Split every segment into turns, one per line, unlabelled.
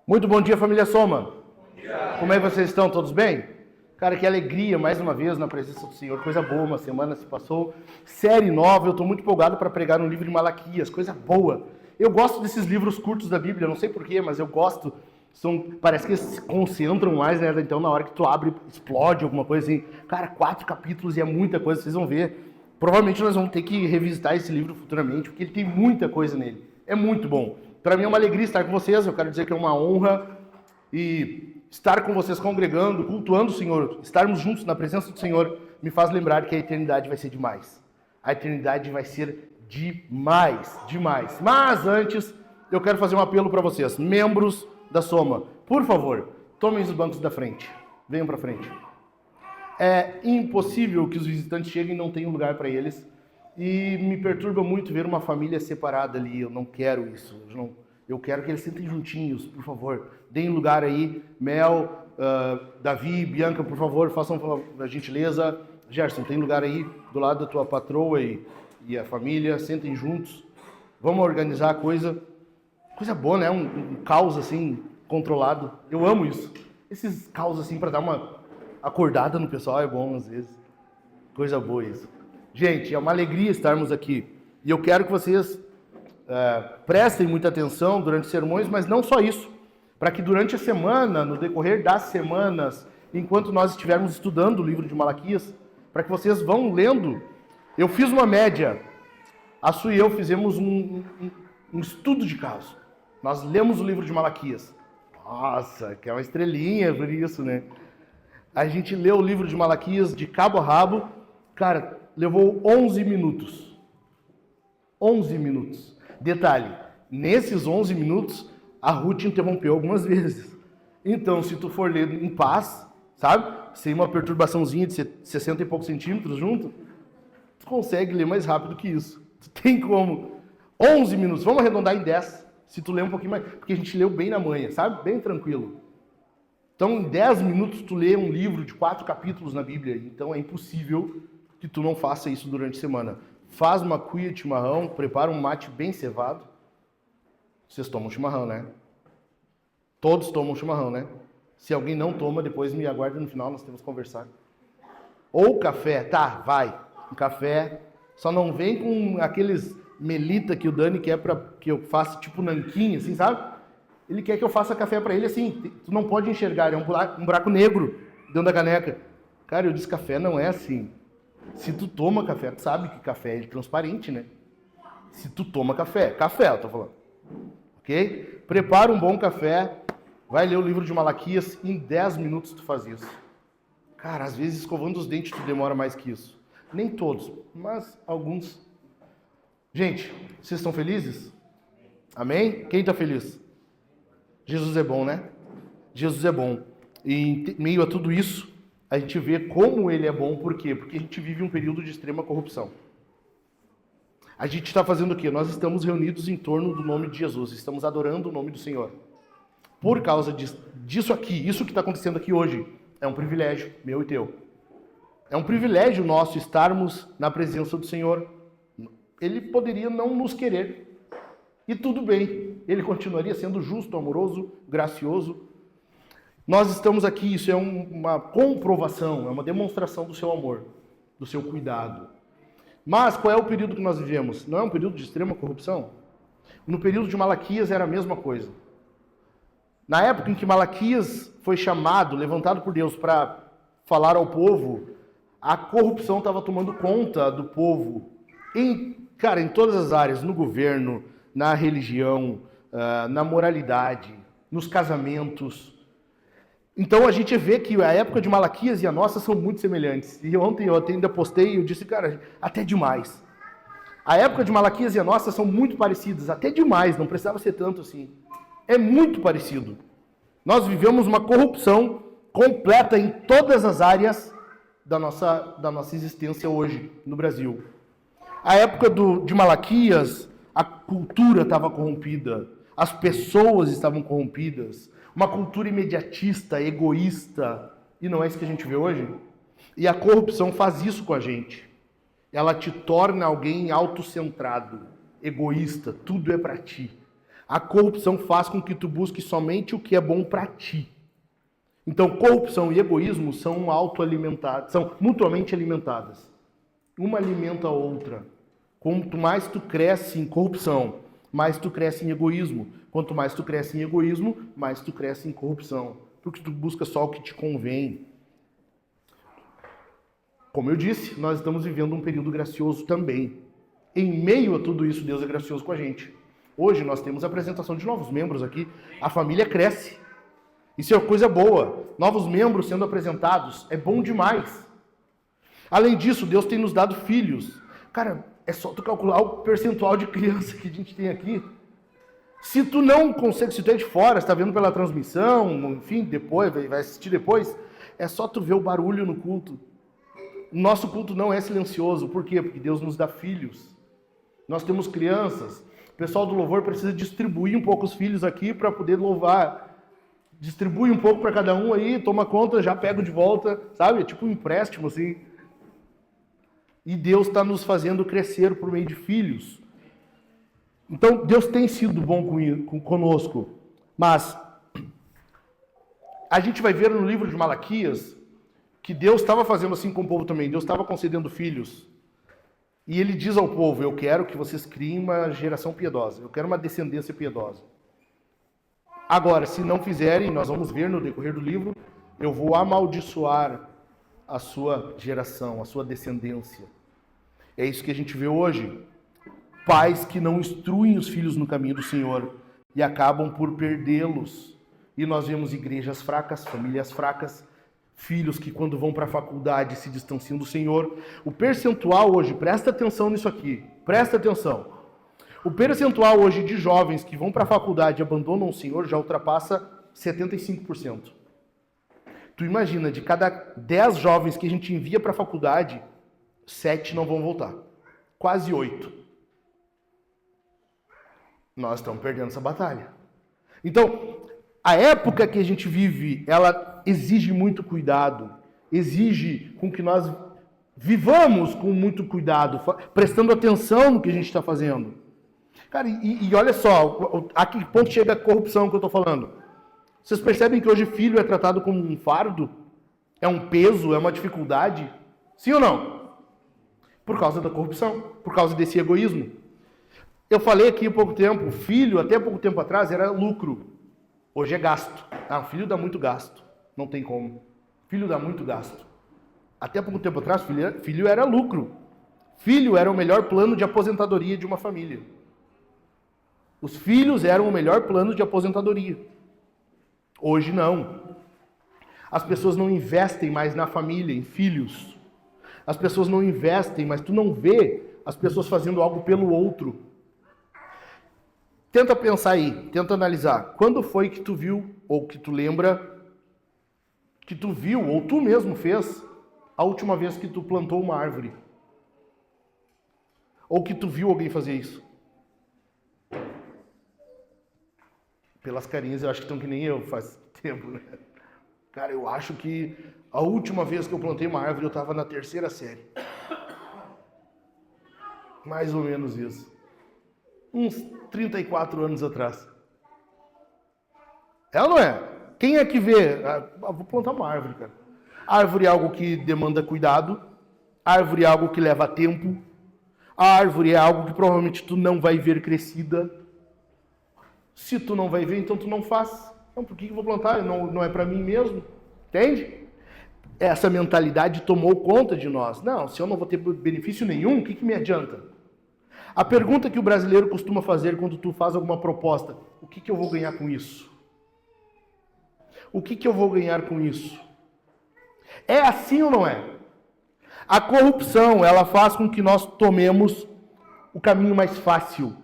Muito bom dia, família Soma.
Bom dia.
Como é que vocês estão? Todos bem? Cara, que alegria, mais uma vez, na presença do Senhor. Coisa boa, uma semana se passou. Série nova, eu estou muito empolgado para pregar no livro de Malaquias. Coisa boa. Eu gosto desses livros curtos da Bíblia, não sei porquê, mas eu gosto. Parece que eles se concentram mais, né? Então, na hora que tu abre, explode alguma coisa assim. Cara, 4 capítulos e é muita coisa, vocês vão ver. Provavelmente nós vamos ter que revisitar esse livro futuramente, porque ele tem muita coisa nele. É muito bom. Para mim é uma alegria estar com vocês, eu quero dizer que é uma honra e estar com vocês congregando, cultuando o Senhor, estarmos juntos na presença do Senhor, me faz lembrar que a eternidade vai ser demais. A eternidade vai ser demais, demais. Mas antes, eu quero fazer um apelo para vocês, membros da Soma. Por favor, tomem os bancos da frente. Venham para frente. É impossível que os visitantes cheguem e não tenham lugar para eles. E me perturba muito ver uma família separada ali. Eu não quero isso. Eu quero que eles sentem juntinhos, por favor. Deem lugar aí. Mel, Davi, Bianca, por favor, façam a gentileza. Gerson, tem lugar aí do lado da tua patroa e a família. Sentem juntos. Vamos organizar a coisa. Coisa boa, né? Um caos assim, controlado. Eu amo isso. Esses caos assim, para dar uma acordada no pessoal é bom às vezes. Coisa boa isso. Gente, é uma alegria estarmos aqui. E eu quero que vocês prestem muita atenção durante os sermões, mas não só isso. Para que durante a semana, no decorrer das semanas, enquanto nós estivermos estudando o livro de Malaquias, para que vocês vão lendo. Eu fiz uma média. A Su e eu fizemos um estudo de caso. Nós lemos o livro de Malaquias. Nossa, que é uma estrelinha por isso, né? A gente leu o livro de Malaquias de cabo a rabo. Cara, levou 11 minutos. 11 minutos. Detalhe, nesses 11 minutos, a Ruth interrompeu algumas vezes. Então, se tu for ler em paz, sabe? Sem uma perturbaçãozinha de 60 e poucos centímetros junto, tu consegue ler mais rápido que isso. Tu tem como. 11 minutos, vamos arredondar em 10. Se tu ler um pouquinho mais, porque a gente leu bem na manhã, sabe? Bem tranquilo. Então, em 10 minutos, tu lê um livro de 4 capítulos na Bíblia. Então, é impossível que tu não faça isso durante a semana. Faz uma cuia de chimarrão, prepara um mate bem cevado. Vocês tomam chimarrão, né? Todos tomam chimarrão, né? Se alguém não toma, depois me aguarde no final, nós temos que conversar. Ou café, tá, vai. Um café, só não vem com aqueles melita que o Dani quer para que eu faça tipo nanquim, assim, sabe? Ele quer que eu faça café para ele assim, tu não pode enxergar, é um buraco negro dentro da caneca. Cara, eu disse, café não é assim. Se tu toma café, tu sabe que café é transparente, né? Se tu toma café, eu tô falando. Ok? Prepara um bom café, vai ler o livro de Malaquias, em 10 minutos tu faz isso. Cara, às vezes escovando os dentes tu demora mais que isso. Nem todos, mas alguns. Gente, vocês estão felizes? Amém? Quem está feliz? Jesus é bom, né? Jesus é bom. E em meio a tudo isso, a gente vê como ele é bom. Por quê? Porque a gente vive um período de extrema corrupção. A gente está fazendo o quê? Nós estamos reunidos em torno do nome de Jesus. Estamos adorando o nome do Senhor. Por causa disso aqui, isso que está acontecendo aqui hoje, é um privilégio meu e teu. É um privilégio nosso estarmos na presença do Senhor. Ele poderia não nos querer. E tudo bem. Ele continuaria sendo justo, amoroso, gracioso. Nós estamos aqui, isso é uma comprovação, é uma demonstração do seu amor, do seu cuidado. Mas qual é o período que nós vivemos? Não é um período de extrema corrupção? No período de Malaquias era a mesma coisa. Na época em que Malaquias foi chamado, levantado por Deus para falar ao povo, a corrupção estava tomando conta do povo. Em todas as áreas, no governo, na religião, na moralidade, nos casamentos. Então a gente vê que a época de Malaquias e a nossa são muito semelhantes. E ontem eu ainda postei e eu disse, cara, até demais. A época de Malaquias e a nossa são muito parecidas, até demais, não precisava ser tanto assim. É muito parecido. Nós vivemos uma corrupção completa em todas as áreas da nossa existência hoje no Brasil. A época de Malaquias, a cultura estava corrompida, as pessoas estavam corrompidas, uma cultura imediatista, egoísta, e não é isso que a gente vê hoje? E a corrupção faz isso com a gente. Ela te torna alguém autocentrado, egoísta, tudo é para ti. A corrupção faz com que tu busque somente o que é bom para ti. Então, corrupção e egoísmo são autoalimentadas, são mutuamente alimentadas. Uma alimenta a outra. Quanto mais tu cresce em corrupção, mais tu cresce em egoísmo. Quanto mais tu cresce em egoísmo, mais tu cresce em corrupção. Porque tu busca só o que te convém. Como eu disse, nós estamos vivendo um período gracioso também. Em meio a tudo isso, Deus é gracioso com a gente. Hoje nós temos a apresentação de novos membros aqui. A família cresce. Isso é uma coisa boa. Novos membros sendo apresentados é bom demais. Além disso, Deus tem nos dado filhos. Cara, é só tu calcular o percentual de criança que a gente tem aqui. Se tu não consegue, se tu é de fora, está vendo pela transmissão, enfim, depois, vai assistir depois, é só tu ver o barulho no culto. Nosso culto não é silencioso. Por quê? Porque Deus nos dá filhos. Nós temos crianças. O pessoal do louvor precisa distribuir um pouco os filhos aqui para poder louvar. Distribui um pouco para cada um aí, toma conta, já pego de volta, sabe? É tipo um empréstimo, assim. E Deus está nos fazendo crescer por meio de filhos. Então, Deus tem sido bom conosco. Mas, a gente vai ver no livro de Malaquias que Deus estava fazendo assim com o povo também. Deus estava concedendo filhos. E Ele diz ao povo, eu quero que vocês criem uma geração piedosa. Eu quero uma descendência piedosa. Agora, se não fizerem, nós vamos ver no decorrer do livro, eu vou amaldiçoar a sua geração, a sua descendência. É isso que a gente vê hoje. Pais que não instruem os filhos no caminho do Senhor e acabam por perdê-los. E nós vemos igrejas fracas, famílias fracas, filhos que quando vão para a faculdade se distanciam do Senhor. O percentual hoje, presta atenção nisso aqui, presta atenção. O percentual hoje de jovens que vão para a faculdade e abandonam o Senhor já ultrapassa 75%. Tu imagina, de cada 10 jovens que a gente envia para a faculdade, 7 não vão voltar. Quase 8. Nós estamos perdendo essa batalha. Então, a época que a gente vive, ela exige muito cuidado. Exige com que nós vivamos com muito cuidado, prestando atenção no que a gente está fazendo. Cara, e olha só, a que ponto chega a corrupção que eu estou falando? Vocês percebem que hoje filho é tratado como um fardo? É um peso? É uma dificuldade? Sim ou não? Por causa da corrupção, por causa desse egoísmo. Eu falei aqui há pouco tempo, filho, até pouco tempo atrás, era lucro. Hoje é gasto. Ah, filho dá muito gasto. Não tem como. Filho dá muito gasto. Até pouco tempo atrás, filho era lucro. Filho era o melhor plano de aposentadoria de uma família. Os filhos eram o melhor plano de aposentadoria. Hoje não. As pessoas não investem mais na família, em filhos. As pessoas não investem, mas tu não vê as pessoas fazendo algo pelo outro. Tenta pensar aí, tenta analisar. Quando foi que tu viu, ou que tu lembra, que tu viu, ou tu mesmo fez, a última vez que tu plantou uma árvore? Ou que tu viu alguém fazer isso? Pelas carinhas, eu acho que estão que nem eu, faz tempo, né? Cara, eu acho que a última vez que eu plantei uma árvore, eu estava na 3ª série. Mais ou menos isso. Uns 34 anos atrás. É ou não é? Quem é que vê? Vou plantar uma árvore, cara. Árvore é algo que demanda cuidado. Árvore é algo que leva tempo. A árvore é algo que provavelmente tu não vai ver crescida. Se tu não vai ver, então tu não faz. Então por que eu vou plantar? Não é para mim mesmo. Entende? Essa mentalidade tomou conta de nós. Não, se eu não vou ter benefício nenhum, o que me adianta? A pergunta que o brasileiro costuma fazer quando tu faz alguma proposta: o que eu vou ganhar com isso? O que eu vou ganhar com isso? É assim ou não é? A corrupção, ela faz com que nós tomemos o caminho mais fácil.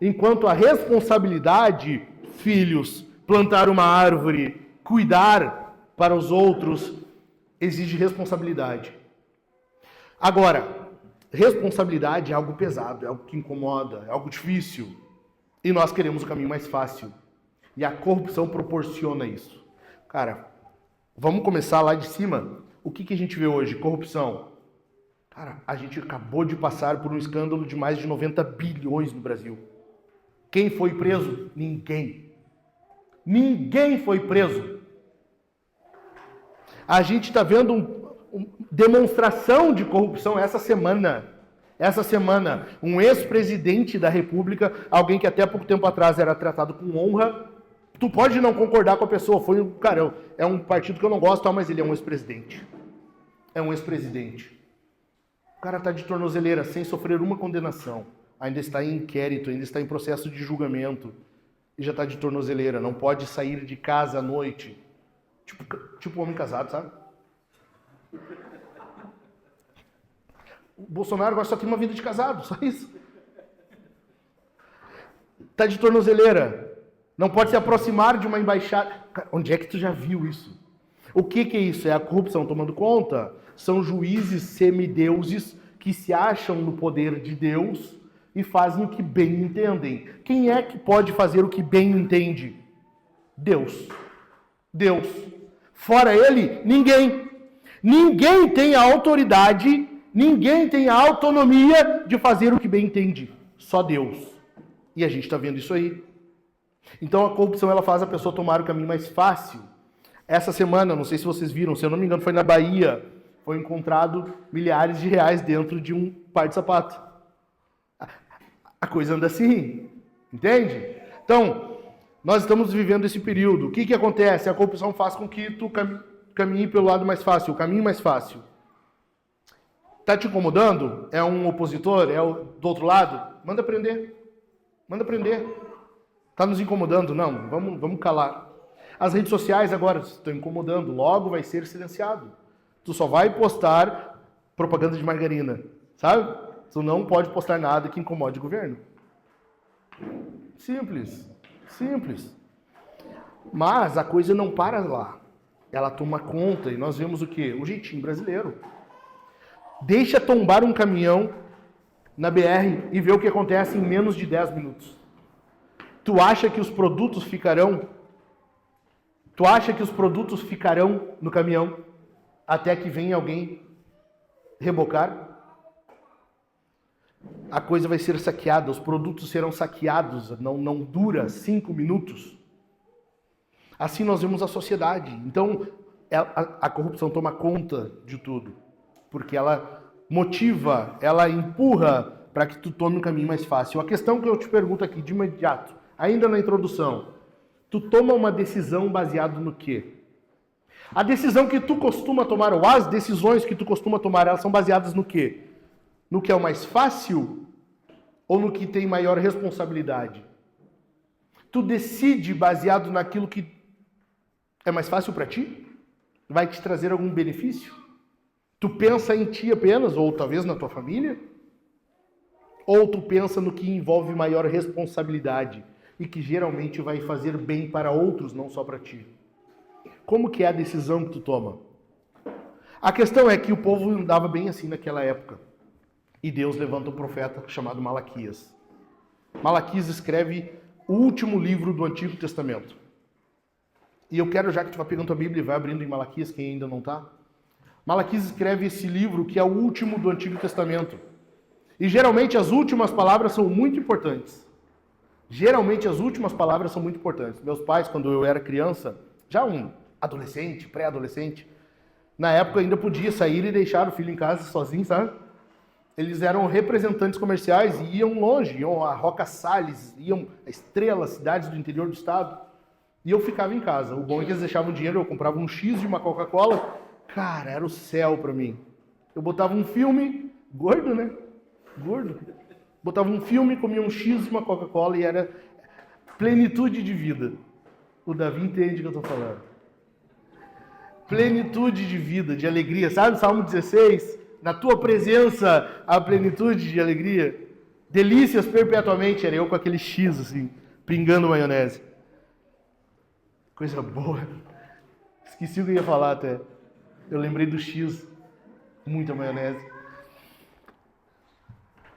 Enquanto a responsabilidade, filhos, plantar uma árvore, cuidar para os outros, exige responsabilidade. Agora, responsabilidade é algo pesado, é algo que incomoda, é algo difícil. E nós queremos o caminho mais fácil. E a corrupção proporciona isso. Cara, vamos começar lá de cima. O que a gente vê hoje? Corrupção. Cara, a gente acabou de passar por um escândalo de mais de 90 bilhões no Brasil. Quem foi preso? Ninguém. Ninguém foi preso. A gente está vendo uma demonstração de corrupção essa semana. Essa semana, um ex-presidente da República, alguém que até pouco tempo atrás era tratado com honra. Tu pode não concordar com a pessoa, cara, é um partido que eu não gosto, mas ele é um ex-presidente. É um ex-presidente. O cara está de tornozeleira, sem sofrer uma condenação. Ainda está em inquérito, ainda está em processo de julgamento. E já está de tornozeleira, não pode sair de casa à noite. Tipo homem casado, sabe? O Bolsonaro agora só tem uma vida de casado, só isso. Tá de tornozeleira. Não pode se aproximar de uma embaixada. Onde é que tu já viu isso? O que é isso? É a corrupção tomando conta? São juízes semideuses que se acham no poder de Deus e fazem o que bem entendem. Quem é que pode fazer o que bem entende? Deus. Deus. Fora ele, ninguém. Ninguém tem a autoridade, ninguém tem a autonomia de fazer o que bem entende. Só Deus. E a gente está vendo isso aí. Então a corrupção ela faz a pessoa tomar o caminho mais fácil. Essa semana, não sei se vocês viram, se eu não me engano foi na Bahia, foi encontrado milhares de reais dentro de um par de sapato. A coisa anda assim, entende? Então, nós estamos vivendo esse período. O que acontece? A corrupção faz com que tu caminhe pelo lado mais fácil, o caminho mais fácil. Tá te incomodando? É um opositor? É do outro lado? Manda prender. Manda prender. Tá nos incomodando? Não, vamos calar. As redes sociais agora estão incomodando, logo vai ser silenciado. Tu só vai postar propaganda de margarina, sabe? Tu não pode postar nada que incomode o governo. Simples, simples. Mas a coisa não para lá. Ela toma conta e nós vemos o quê? O jeitinho brasileiro. Deixa tombar um caminhão na BR e vê o que acontece em menos de 10 minutos. Tu acha que os produtos ficarão? Tu acha que os produtos ficarão no caminhão até que venha alguém rebocar? A coisa vai ser saqueada, os produtos serão saqueados, não dura 5 minutos. Assim nós vemos a sociedade. Então, a corrupção toma conta de tudo, porque ela motiva, ela empurra para que tu tome um caminho mais fácil. A questão que eu te pergunto aqui de imediato, ainda na introdução, tu toma uma decisão baseado no quê? A decisão que tu costuma tomar, ou as decisões que tu costuma tomar, elas são baseadas no quê? No que é o mais fácil ou no que tem maior responsabilidade? Tu decide baseado naquilo que é mais fácil para ti? Vai te trazer algum benefício? Tu pensa em ti apenas, ou talvez na tua família? Ou tu pensa no que envolve maior responsabilidade e que geralmente vai fazer bem para outros, não só para ti? Como que é a decisão que tu toma? A questão é que o povo andava bem assim naquela época. E Deus levanta um profeta chamado Malaquias. Malaquias escreve o último livro do Antigo Testamento. E eu quero, já que tu vai pegando a Bíblia e vai abrindo em Malaquias, quem ainda não está. Malaquias escreve esse livro que é o último do Antigo Testamento. E geralmente as últimas palavras são muito importantes. Geralmente as últimas palavras são muito importantes. Meus pais, quando eu era criança, já um adolescente, pré-adolescente, na época ainda podia sair e deixar o filho em casa sozinho, sabe? Eles eram representantes comerciais e iam longe, iam a Roca Salles, iam a Estrela, cidades do interior do estado. E eu ficava em casa. O bom é que eles deixavam dinheiro, eu comprava um X e uma Coca-Cola. Cara, era o céu pra mim. Eu botava um filme, gordo, né? Gordo. Botava um filme, comia um X e uma Coca-Cola e era plenitude de vida. O Davi entende o que eu tô falando. Plenitude de vida, de alegria. Sabe Salmo 16? Na tua presença, a plenitude de alegria. Delícias perpetuamente. Era eu com aquele X, assim, pingando maionese. Coisa boa. Esqueci o que eu ia falar até. Eu lembrei do X. Muita maionese.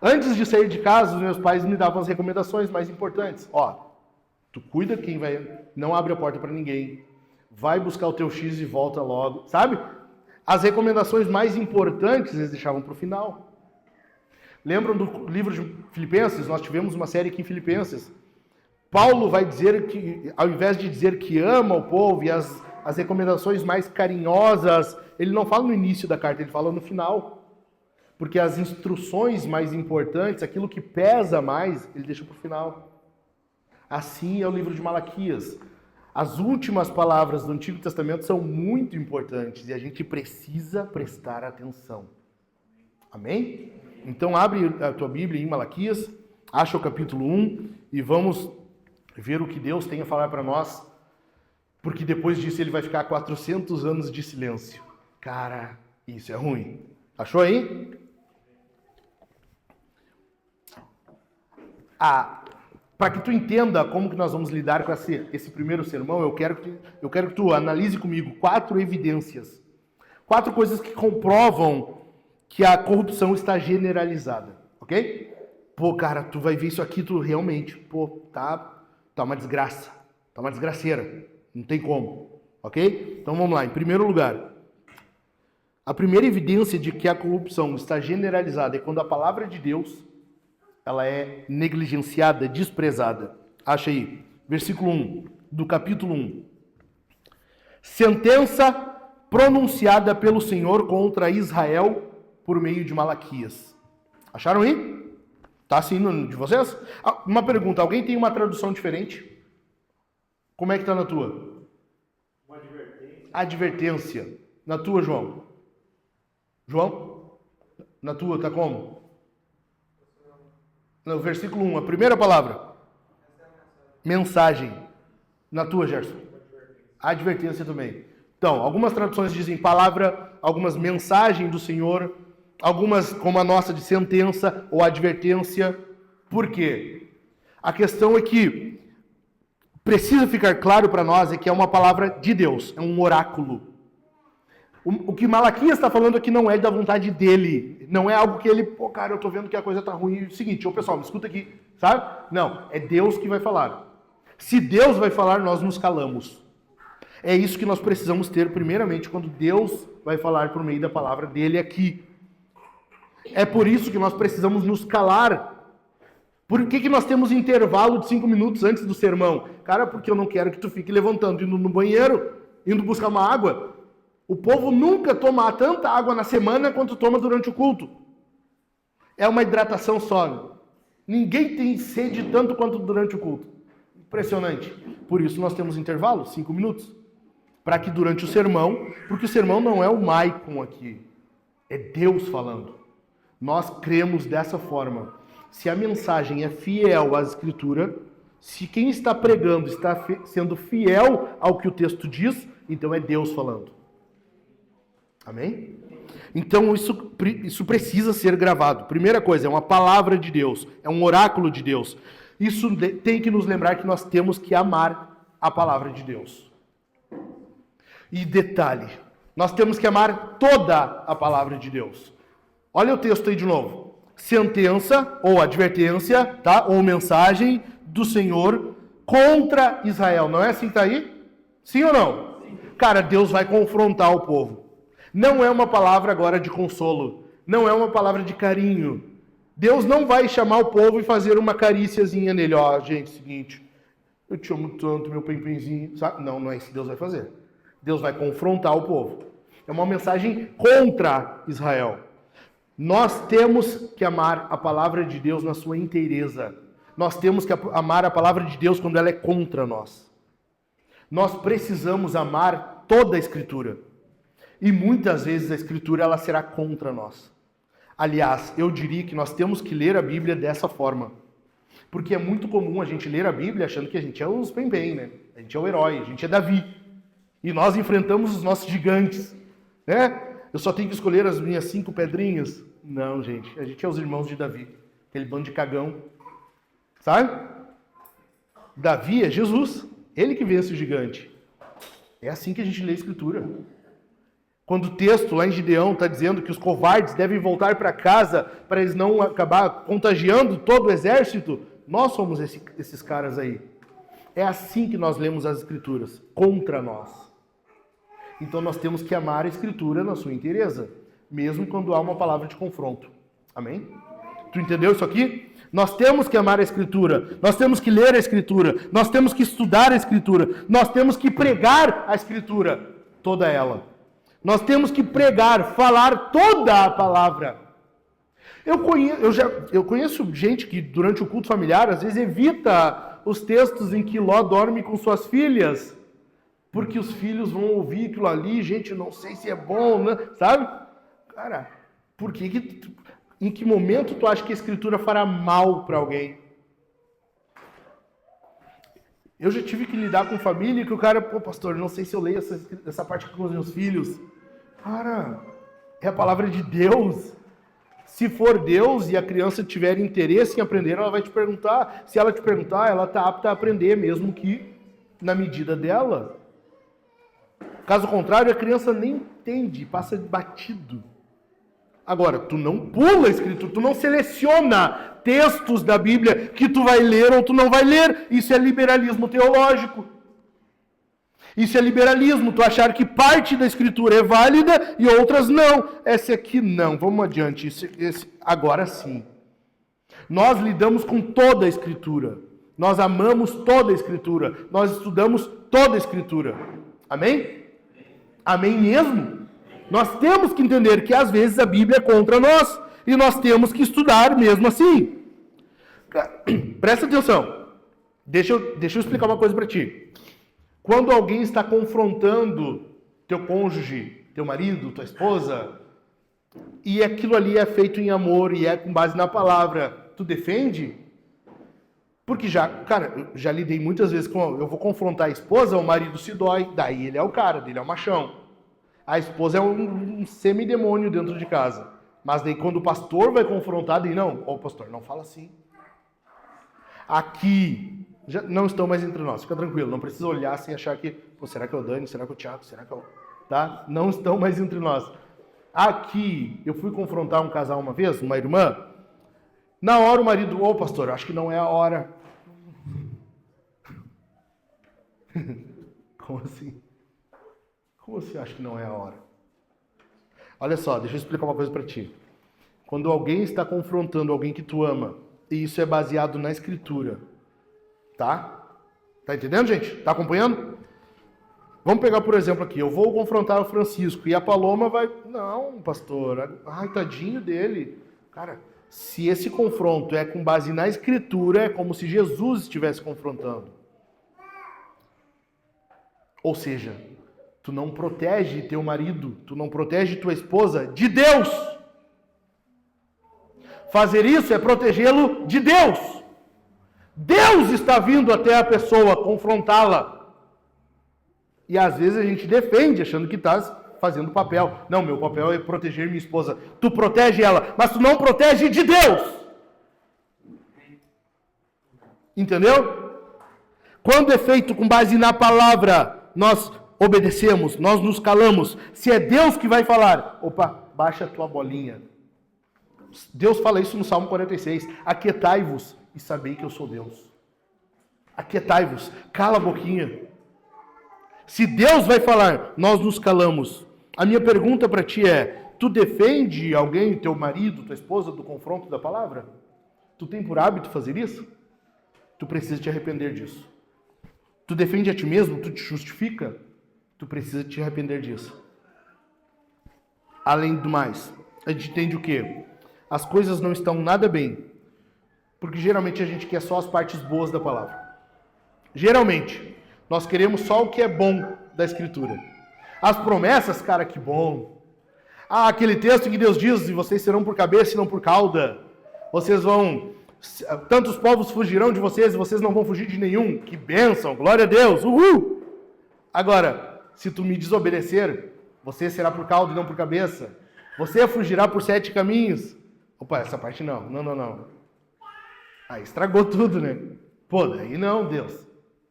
Antes de sair de casa, os meus pais me davam as recomendações mais importantes. Ó, tu cuida quem vai... Não abre a porta para ninguém. Vai buscar o teu X e volta logo. Sabe? As recomendações mais importantes eles deixavam para o final. Lembram do livro de Filipenses? Nós tivemos uma série aqui em Filipenses. Paulo vai dizer que, ao invés de dizer que ama o povo e as recomendações mais carinhosas, ele não fala no início da carta, ele fala no final. Porque as instruções mais importantes, aquilo que pesa mais, ele deixa para o final. Assim é o livro de Malaquias. As últimas palavras do Antigo Testamento são muito importantes e a gente precisa prestar atenção. Amém? Então abre a tua Bíblia em Malaquias, acha o capítulo 1 e vamos ver o que Deus tem a falar para nós, porque depois disso ele vai ficar 400 anos de silêncio. Cara, isso é ruim. Achou aí? Para que tu entenda como que nós vamos lidar com esse primeiro sermão, eu quero que tu analise comigo 4 evidências. 4 coisas que comprovam que a corrupção está generalizada, ok? Pô, cara, tu vai ver isso aqui, tu realmente, tá uma desgraça, tá uma desgraceira, não tem como, ok? Então vamos lá, em primeiro lugar, a primeira evidência de que a corrupção está generalizada é quando a palavra de Deus ela é negligenciada, desprezada. Acha aí, versículo 1 do capítulo 1. Sentença pronunciada pelo Senhor contra Israel por meio de Malaquias. Acharam aí? Tá assim de vocês? Uma pergunta, alguém tem uma tradução diferente? Como é que tá na tua?
Uma advertência.
Advertência. Na tua, João? João? Na tua, tá como? No versículo 1, a primeira palavra. Mensagem. Na tua, Gerson? Advertência também. Então, algumas traduções dizem palavra, algumas mensagem do Senhor, algumas, como a nossa, de sentença ou advertência. Por quê? A questão é que precisa ficar claro para nós é que é uma palavra de Deus, é um oráculo. O que Malaquias está falando aqui não é da vontade dele, não é algo que ele, cara, eu tô vendo que a coisa tá ruim. É o seguinte, pessoal, me escuta aqui, sabe? Não, é Deus que vai falar. Se Deus vai falar, nós nos calamos. É isso que nós precisamos ter primeiramente quando Deus vai falar por meio da palavra dele aqui. É por isso que nós precisamos nos calar. Por que nós temos intervalo de 5 minutos antes do sermão? Cara, porque eu não quero que tu fique levantando, indo no banheiro, indo buscar uma água. O povo nunca toma tanta água na semana quanto toma durante o culto. É uma hidratação só. Ninguém tem sede tanto quanto durante o culto. Impressionante. Por isso nós temos intervalo, 5 minutos. Para que durante o sermão, porque o sermão não é o Maicon aqui, é Deus falando. Nós cremos dessa forma. Se a mensagem é fiel à Escritura, se quem está pregando está sendo fiel ao que o texto diz, então é Deus falando. Amém? Então isso precisa ser gravado. Primeira coisa, é uma palavra de Deus, é um oráculo de Deus. Isso tem que nos lembrar que nós temos que amar a palavra de Deus. E detalhe, nós temos que amar toda a palavra de Deus. Olha o texto aí de novo. Sentença ou advertência, tá? Ou mensagem do Senhor contra Israel. Não é assim que tá aí? Sim ou não? Sim. Cara, Deus vai confrontar o povo. Não é uma palavra agora de consolo. Não é uma palavra de carinho. Deus não vai chamar o povo e fazer uma caríciazinha nele. Ó, gente, seguinte, eu te amo tanto, meu pempenzinho. Sabe? Não, não é isso que Deus vai fazer. Deus vai confrontar o povo. É uma mensagem contra Israel. Nós temos que amar a palavra de Deus na sua inteireza. Nós temos que amar a palavra de Deus quando ela é contra nós. Nós precisamos amar toda a Escritura. E muitas vezes a Escritura ela será contra nós. Aliás, eu diria que nós temos que ler a Bíblia dessa forma. Porque é muito comum a gente ler a Bíblia achando que a gente é os bem, né? A gente é o herói, a gente é Davi. E nós enfrentamos os nossos gigantes, né? Eu só tenho que escolher as minhas 5 pedrinhas. Não, gente, a gente é os irmãos de Davi. Aquele bando de cagão. Sabe? Davi é Jesus. Ele que vence o gigante. É assim que a gente lê a Escritura. Quando o texto lá em Gideão está dizendo que os covardes devem voltar para casa para eles não acabar contagiando todo o exército, nós somos esses caras aí. É assim que nós lemos as Escrituras, contra nós. Então nós temos que amar a Escritura na sua inteireza, mesmo quando há uma palavra de confronto. Amém? Tu entendeu isso aqui? Nós temos que amar a Escritura, nós temos que ler a Escritura, nós temos que estudar a Escritura, nós temos que pregar a Escritura, toda ela. Nós temos que pregar, falar toda a palavra. Eu conheço gente que durante o culto familiar às vezes evita os textos em que Ló dorme com suas filhas, porque os filhos vão ouvir aquilo ali, gente, não sei se é bom, né? Sabe? Cara, em que momento tu acha que a Escritura fará mal para alguém? Eu já tive que lidar com família que o cara, pô, pastor, não sei se eu leio essa parte com os meus filhos. Cara, é a palavra de Deus. Se for Deus e a criança tiver interesse em aprender, ela vai te perguntar. Se ela te perguntar, ela está apta a aprender, mesmo que na medida dela. Caso contrário, a criança nem entende, passa batido. Agora, tu não pula a Escritura, tu não seleciona textos da Bíblia que tu vai ler ou tu não vai ler. Isso é liberalismo teológico. Isso é liberalismo, tu achar que parte da Escritura é válida e outras não. Essa aqui não. Vamos adiante. Agora sim. Nós lidamos com toda a Escritura. Nós amamos toda a Escritura. Nós estudamos toda a Escritura. Amém? Amém mesmo? Nós temos que entender que às vezes a Bíblia é contra nós e nós temos que estudar mesmo assim. Presta atenção. Deixa eu explicar uma coisa para ti. Quando alguém está confrontando teu cônjuge, teu marido, tua esposa, e aquilo ali é feito em amor e é com base na palavra, tu defende? Porque eu já lidei muitas vezes com, eu vou confrontar a esposa, o marido se dói, daí ele é o cara, dele é o machão. A esposa é um semidemônio dentro de casa. Mas daí quando o pastor vai confrontar, daí não, pastor, não fala assim. Aqui, já não estão mais entre nós, fica tranquilo, não precisa olhar sem achar que, será que é o Dani, será que é o Thiago, será que é o... Tá? Não estão mais entre nós. Aqui, eu fui confrontar um casal uma vez, uma irmã, na hora o marido, pastor, acho que não é a hora. Como assim? Como você acha que não é a hora? Olha só, deixa eu explicar uma coisa para ti. Quando alguém está confrontando alguém que tu ama, e isso é baseado na Escritura, tá? Tá entendendo, gente? Tá acompanhando? Vamos pegar, por exemplo, aqui. Eu vou confrontar o Francisco e a Paloma vai... Não, pastor. Ai, tadinho dele. Cara, se esse confronto é com base na Escritura, é como se Jesus estivesse confrontando. Ou seja... Tu não protege teu marido, tu não protege tua esposa de Deus. Fazer isso é protegê-lo de Deus. Deus está vindo até a pessoa confrontá-la. E às vezes a gente defende, achando que está fazendo papel. Não, meu papel é proteger minha esposa. Tu protege ela, mas tu não protege de Deus. Entendeu? Quando é feito com base na palavra, nós obedecemos, nós nos calamos. Se é Deus que vai falar, baixa a tua bolinha. Deus fala isso no Salmo 46. Aquietai-vos e sabei que eu sou Deus. Aquietai-vos, cala a boquinha. Se Deus vai falar, nós nos calamos. A minha pergunta para ti é, tu defende alguém, teu marido, tua esposa, do confronto da palavra? Tu tem por hábito fazer isso? Tu precisa te arrepender disso. Tu defende a ti mesmo, tu te justifica? Tu precisa te arrepender disso. Além do mais, a gente entende o quê? As coisas não estão nada bem, porque geralmente a gente quer só as partes boas da palavra. Geralmente, nós queremos só o que é bom da Escritura. As promessas, cara, que bom. Aquele texto que Deus diz, e vocês serão por cabeça e não por cauda. Vocês vão... Tantos povos fugirão de vocês e vocês não vão fugir de nenhum. Que bênção, glória a Deus, uhul! Agora... Se tu me desobedecer, você será por cauda e não por cabeça. Você fugirá por 7 caminhos. Essa parte não. Não. Aí estragou tudo, né? Daí não, Deus.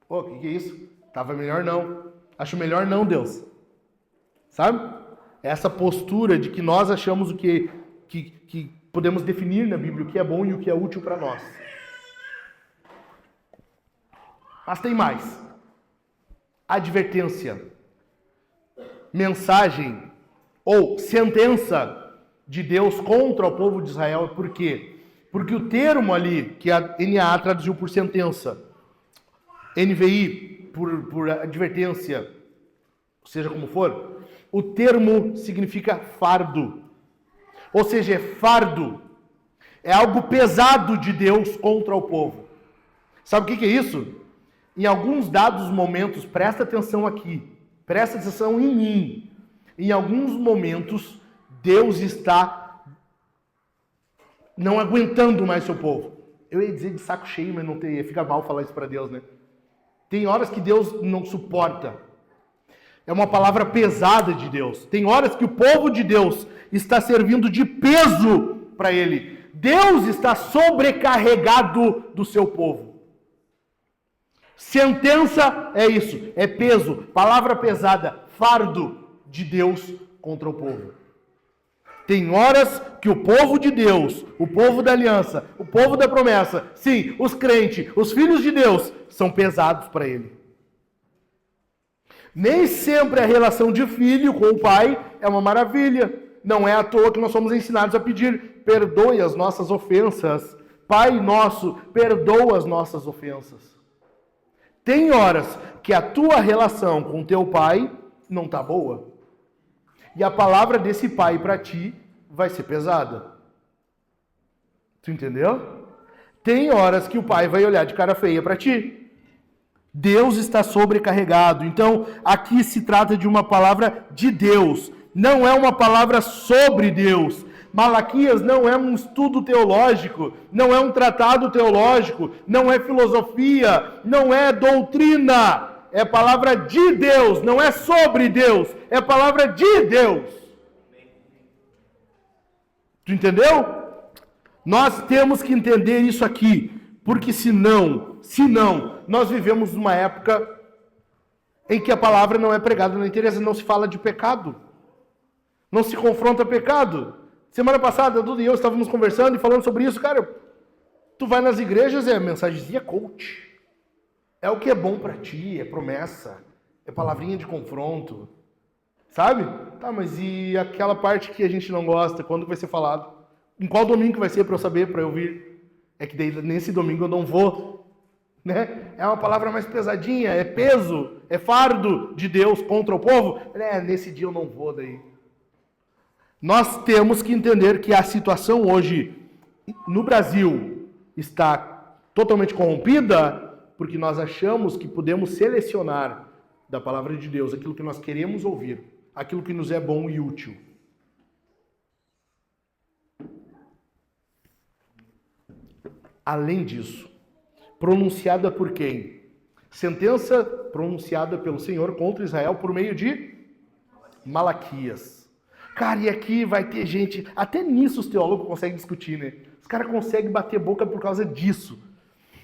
O que é isso? Tava melhor não. Acho melhor não, Deus. Sabe? Essa postura de que nós achamos o que podemos definir na Bíblia, o que é bom e o que é útil para nós. Mas tem mais. Advertência. Mensagem ou sentença de Deus contra o povo de Israel. Por quê? Porque o termo ali, que a NAA traduziu por sentença, NVI por advertência, seja como for, o termo significa fardo. Ou seja, é fardo. É algo pesado de Deus contra o povo. Sabe o que é isso? Em alguns dados momentos, presta atenção aqui, presta atenção em mim. Em alguns momentos, Deus está não aguentando mais seu povo. Eu ia dizer de saco cheio, mas não tem, fica mal falar isso para Deus, né? Tem horas que Deus não suporta. É uma palavra pesada de Deus. Tem horas que o povo de Deus está servindo de peso para Ele. Deus está sobrecarregado do seu povo. Sentença é isso, é peso, palavra pesada, fardo de Deus contra o povo. Tem horas que o povo de Deus, o povo da aliança, o povo da promessa, sim, os crentes, os filhos de Deus, são pesados para Ele. Nem sempre a relação de filho com o pai é uma maravilha. Não é à toa que nós somos ensinados a pedir, perdoe as nossas ofensas. Pai nosso, perdoa as nossas ofensas. Tem horas que a tua relação com teu pai não está boa. E a palavra desse pai para ti vai ser pesada. Tu entendeu? Tem horas que o pai vai olhar de cara feia para ti. Deus está sobrecarregado. Então, aqui se trata de uma palavra de Deus. Não é uma palavra sobre Deus. Malaquias não é um estudo teológico, não é um tratado teológico, não é filosofia, não é doutrina. É palavra de Deus, não é sobre Deus, é palavra de Deus. Tu entendeu? Nós temos que entender isso aqui, porque senão, nós vivemos numa época em que a palavra não é pregada na internet, não se fala de pecado, não se confronta pecado. Semana passada, a Duda e eu estávamos conversando e falando sobre isso. Cara, tu vai nas igrejas, é mensagenzinha coach. É o que é bom para ti, é promessa, é palavrinha de confronto. Sabe? Tá, mas e aquela parte que a gente não gosta, quando vai ser falado? Em qual domingo que vai ser para eu saber, para eu vir? É que daí, nesse domingo eu não vou. Né? É uma palavra mais pesadinha, é peso, é fardo de Deus contra o povo. Nesse dia eu não vou daí. Nós temos que entender que a situação hoje no Brasil está totalmente corrompida porque nós achamos que podemos selecionar da palavra de Deus aquilo que nós queremos ouvir, aquilo que nos é bom e útil. Além disso, pronunciada por quem? Sentença pronunciada pelo Senhor contra Israel por meio de Malaquias. Cara, e aqui vai ter gente, até nisso os teólogos conseguem discutir, né? Os caras conseguem bater boca por causa disso.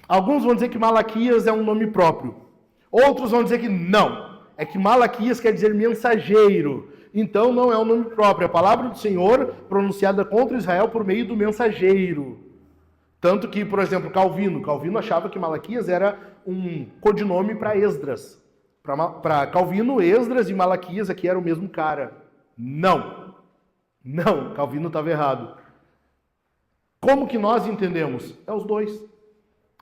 Alguns vão dizer que Malaquias é um nome próprio. Outros vão dizer que não. É que Malaquias quer dizer mensageiro. Então não é um nome próprio. É a palavra do Senhor pronunciada contra Israel por meio do mensageiro. Tanto que, por exemplo, Calvino achava que Malaquias era um codinome para Esdras. Para Calvino, Esdras e Malaquias aqui era o mesmo cara. Não, Calvino estava errado. Como que nós entendemos? É os dois.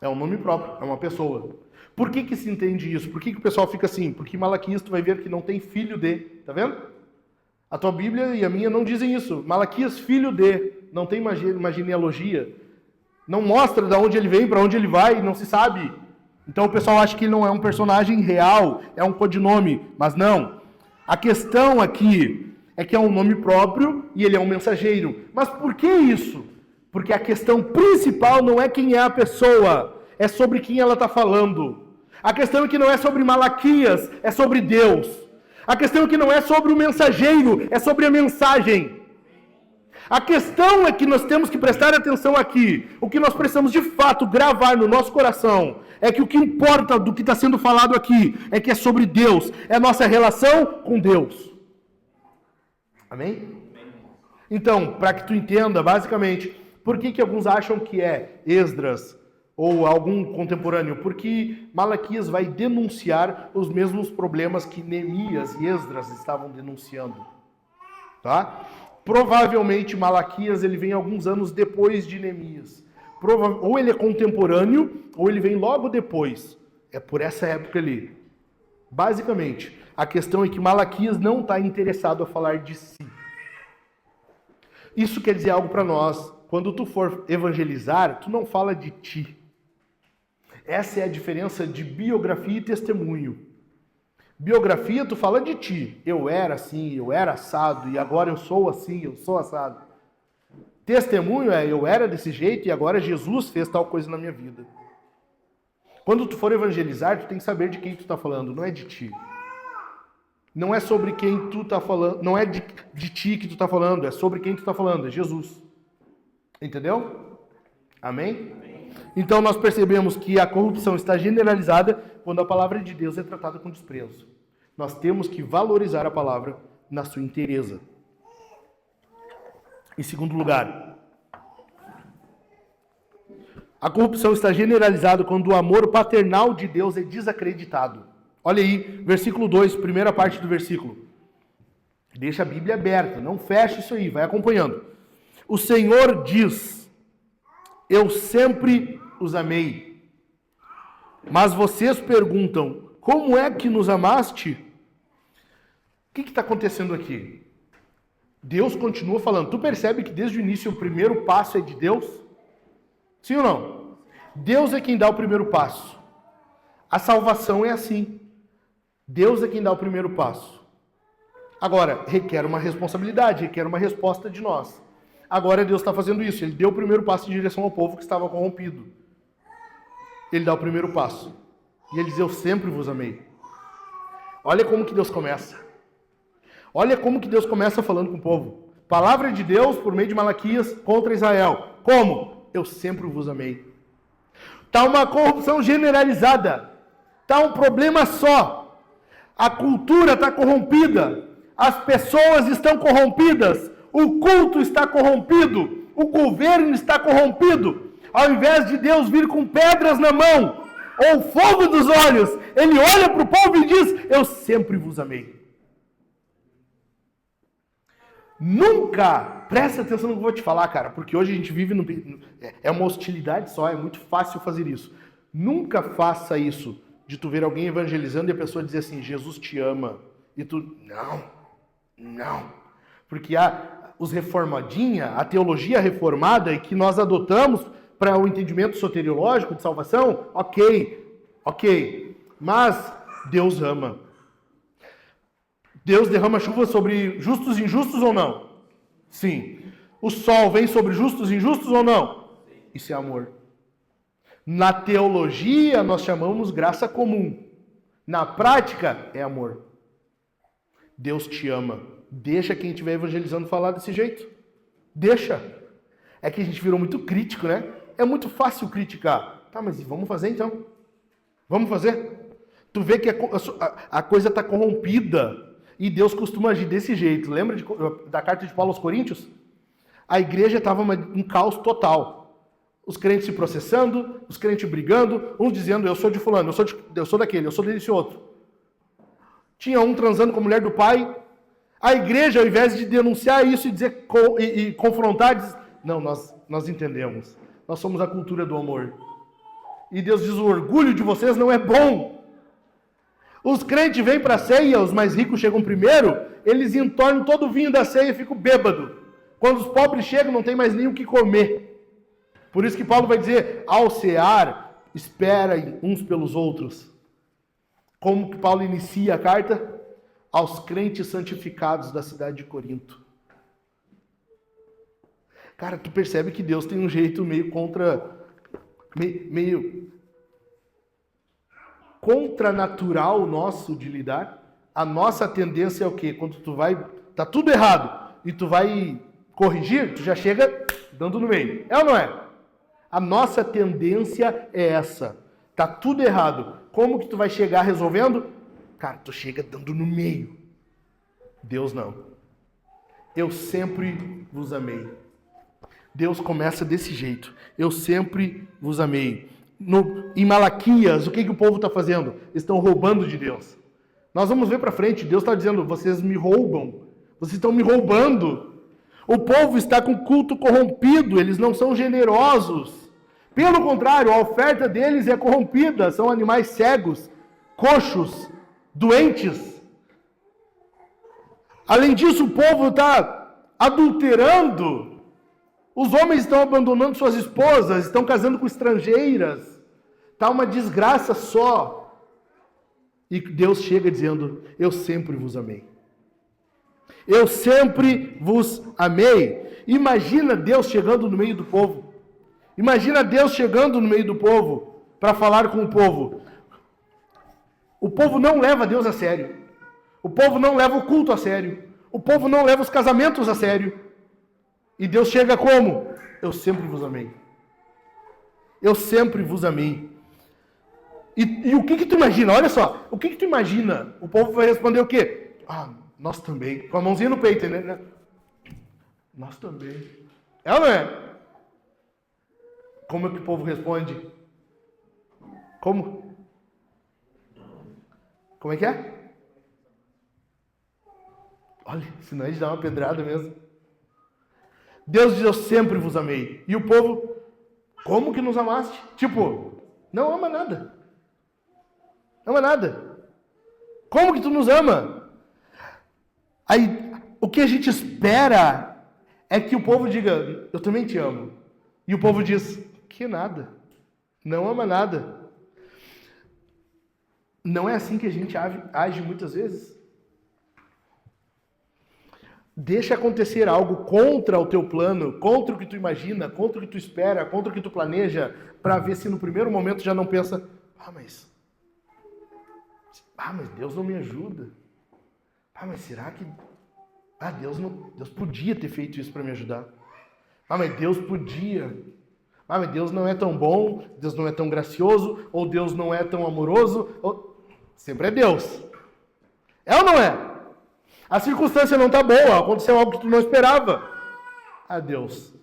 É um nome próprio, é uma pessoa. Por que se entende isso? Por que o pessoal fica assim? Porque Malaquias tu vai ver que não tem filho de, tá vendo? A tua Bíblia e a minha não dizem isso. Malaquias, filho de, não tem uma genealogia. Não mostra de onde ele vem, para onde ele vai, não se sabe. Então o pessoal acha que ele não é um personagem real, é um codinome, mas não. A questão aqui é que é um nome próprio e ele é um mensageiro. Mas por que isso? Porque a questão principal não é quem é a pessoa, é sobre quem ela está falando. A questão é que não é sobre Malaquias, é sobre Deus. A questão é que não é sobre o mensageiro, é sobre a mensagem. A questão é que nós temos que prestar atenção aqui. O que nós precisamos de fato gravar no nosso coração é que o que importa do que está sendo falado aqui é que é sobre Deus, é a nossa relação com Deus. Amém? Então, para que tu entenda, basicamente, por que alguns acham que é Esdras ou algum contemporâneo? Porque Malaquias vai denunciar os mesmos problemas que Neemias e Esdras estavam denunciando. Tá? Provavelmente Malaquias ele vem alguns anos depois de Neemias. ou ele é contemporâneo, ou ele vem logo depois. É por essa época ali. Basicamente, a questão é que Malaquias não está interessado a falar de si. Isso quer dizer algo para nós. Quando tu for evangelizar, tu não fala de ti. Essa é a diferença de biografia e testemunho. Biografia, tu fala de ti. Eu era assim, eu era assado, e agora eu sou assim, eu sou assado. Testemunho é, eu era desse jeito, e agora Jesus fez tal coisa na minha vida. Quando tu for evangelizar, tu tem que saber de quem tu está falando, não é de ti. Não é sobre quem tu está falando, não é de ti que tu está falando, é sobre quem tu está falando, é Jesus. Entendeu? Amém? Então nós percebemos que a corrupção está generalizada quando a palavra de Deus é tratada com desprezo. Nós temos que valorizar a palavra na sua inteireza. Em segundo lugar, a corrupção está generalizada quando o amor paternal de Deus é desacreditado. Olha aí, versículo 2, primeira parte do versículo. Deixa a Bíblia aberta, não feche isso aí, vai acompanhando. O Senhor diz: eu sempre os amei. Mas vocês perguntam: como é que nos amaste? O que está acontecendo aqui? Deus continua falando. Tu percebe que desde o início o primeiro passo é de Deus? Sim ou não? Deus é quem dá o primeiro passo. A salvação é assim. Deus é quem dá o primeiro passo. Agora, requer uma responsabilidade, requer uma resposta de nós. Agora Deus está fazendo isso. Ele deu o primeiro passo em direção ao povo que estava corrompido. Ele dá o primeiro passo. E ele diz: eu sempre vos amei. Olha como que Deus começa. Olha como que Deus começa falando com o povo. Palavra de Deus por meio de Malaquias contra Israel. Como? Eu sempre vos amei. Está uma corrupção generalizada. Está um problema só. A cultura está corrompida. As pessoas estão corrompidas. O culto está corrompido. O governo está corrompido. Ao invés de Deus vir com pedras na mão ou fogo dos olhos, Ele olha para o povo e diz: eu sempre vos amei. Nunca, presta atenção no que eu vou te falar, cara, porque hoje a gente vive é uma hostilidade só, é muito fácil fazer isso. Nunca faça isso, de tu ver alguém evangelizando e a pessoa dizer assim: Jesus te ama, e tu, não, porque os reformadinha, a teologia reformada e que nós adotamos para o entendimento soteriológico de salvação, ok, mas Deus ama. Deus derrama chuva sobre justos e injustos ou não? Sim. O sol vem sobre justos e injustos ou não? Isso é amor. Na teologia nós chamamos graça comum. Na prática é amor. Deus te ama. Deixa quem estiver evangelizando falar desse jeito. Deixa. É que a gente virou muito crítico, né? É muito fácil criticar. Tá, mas vamos fazer então. Vamos fazer? Tu vê que a coisa está corrompida. E Deus costuma agir desse jeito. Lembra da carta de Paulo aos Coríntios? A igreja estava um caos total. Os crentes se processando, os crentes brigando, uns dizendo: eu sou de fulano, eu sou daquele, eu sou desse outro. Tinha um transando com a mulher do pai. A igreja, ao invés de denunciar isso e dizer e confrontar, diz: não, nós entendemos. Nós somos a cultura do amor. E Deus diz: o orgulho de vocês não é bom. Os crentes vêm para a ceia, os mais ricos chegam primeiro, eles entornam todo o vinho da ceia e ficam bêbados. Quando os pobres chegam, não tem mais nem o que comer. Por isso que Paulo vai dizer: ao cear, esperem uns pelos outros. Como que Paulo inicia a carta? Aos crentes santificados da cidade de Corinto. Cara, tu percebe que Deus tem um jeito meio contranatural nosso de lidar. A nossa tendência é o quê? Quando tu vai, tá tudo errado, e tu vai corrigir, tu já chega dando no meio. É ou não é? A nossa tendência é essa. Tá tudo errado. Como que tu vai chegar resolvendo? Cara, tu chega dando no meio. Deus não. Eu sempre vos amei. Deus começa desse jeito. Eu sempre vos amei. Em Malaquias, o que o povo está fazendo? Eles estão roubando de Deus. Nós vamos ver para frente. Deus está dizendo: vocês me roubam. Vocês estão me roubando. O povo está com culto corrompido. Eles não são generosos. Pelo contrário, a oferta deles é corrompida, são animais cegos, coxos, doentes. Além disso, o povo está adulterando. Os homens estão abandonando suas esposas, estão casando com estrangeiras. Está uma desgraça só. E Deus chega dizendo: eu sempre vos amei. Eu sempre vos amei. Imagina Deus chegando no meio do povo. Imagina Deus chegando no meio do povo para falar com o povo. O povo não leva Deus a sério. O povo não leva o culto a sério. O povo não leva os casamentos a sério. E Deus chega como? Eu sempre vos amei. Eu sempre vos amei. E o que tu imagina? Olha só, o que tu imagina? O povo vai responder o quê? Nós também. Com a mãozinha no peito, né? Nós também. É ou não é? Como é que o povo responde? Como? Como é que é? Olha, senão a gente dá uma pedrada mesmo. Deus diz: eu sempre vos amei. E o povo: como que nos amaste? Tipo, não ama nada. Não ama nada. Como que tu nos ama? Aí, o que a gente espera é que o povo diga: eu também te amo. E o povo diz: que nada. Não ama nada. Não é assim que a gente age muitas vezes? Deixa acontecer algo contra o teu plano, contra o que tu imagina, contra o que tu espera, contra o que tu planeja, para ver se no primeiro momento já não pensa: mas Deus não me ajuda. Mas será que Deus podia ter feito isso para me ajudar? Mas Deus podia. Mas Deus não é tão bom, Deus não é tão gracioso, ou Deus não é tão amoroso. Sempre é Deus. É ou não é? A circunstância não está boa, aconteceu algo que tu não esperava. Deus.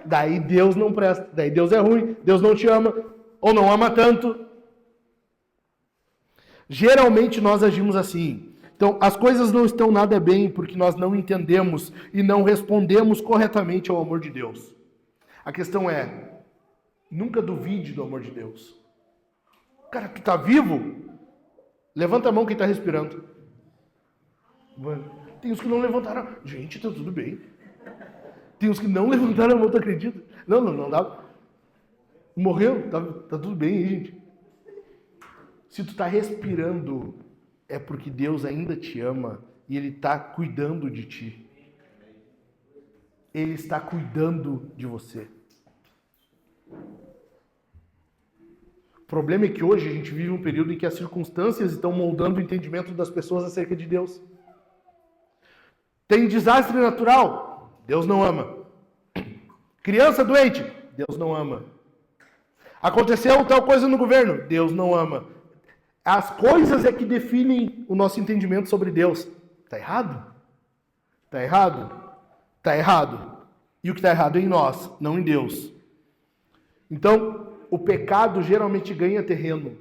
Daí Deus não presta, daí Deus é ruim, Deus não te ama, ou não ama tanto. Geralmente nós agimos assim. Então, as coisas não estão nada bem porque nós não entendemos e não respondemos corretamente ao amor de Deus. A questão é: nunca duvide do amor de Deus. Cara, tu tá vivo? Levanta a mão quem tá respirando. Tem uns que não levantaram. Gente, tá tudo bem. Tem uns que não levantaram a mão, tu acredita? Não dá. Morreu? Tá tudo bem aí, gente. Se tu tá respirando, é porque Deus ainda te ama e Ele está cuidando de ti. Ele está cuidando de você. O problema é que hoje a gente vive um período em que as circunstâncias estão moldando o entendimento das pessoas acerca de Deus. Tem desastre natural, Deus não ama. Criança doente, Deus não ama. Aconteceu tal coisa no governo, Deus não ama. As coisas é que definem o nosso entendimento sobre Deus. Está errado? Está errado? Está errado. E o que está errado é em nós, não em Deus. Então, o pecado geralmente ganha terreno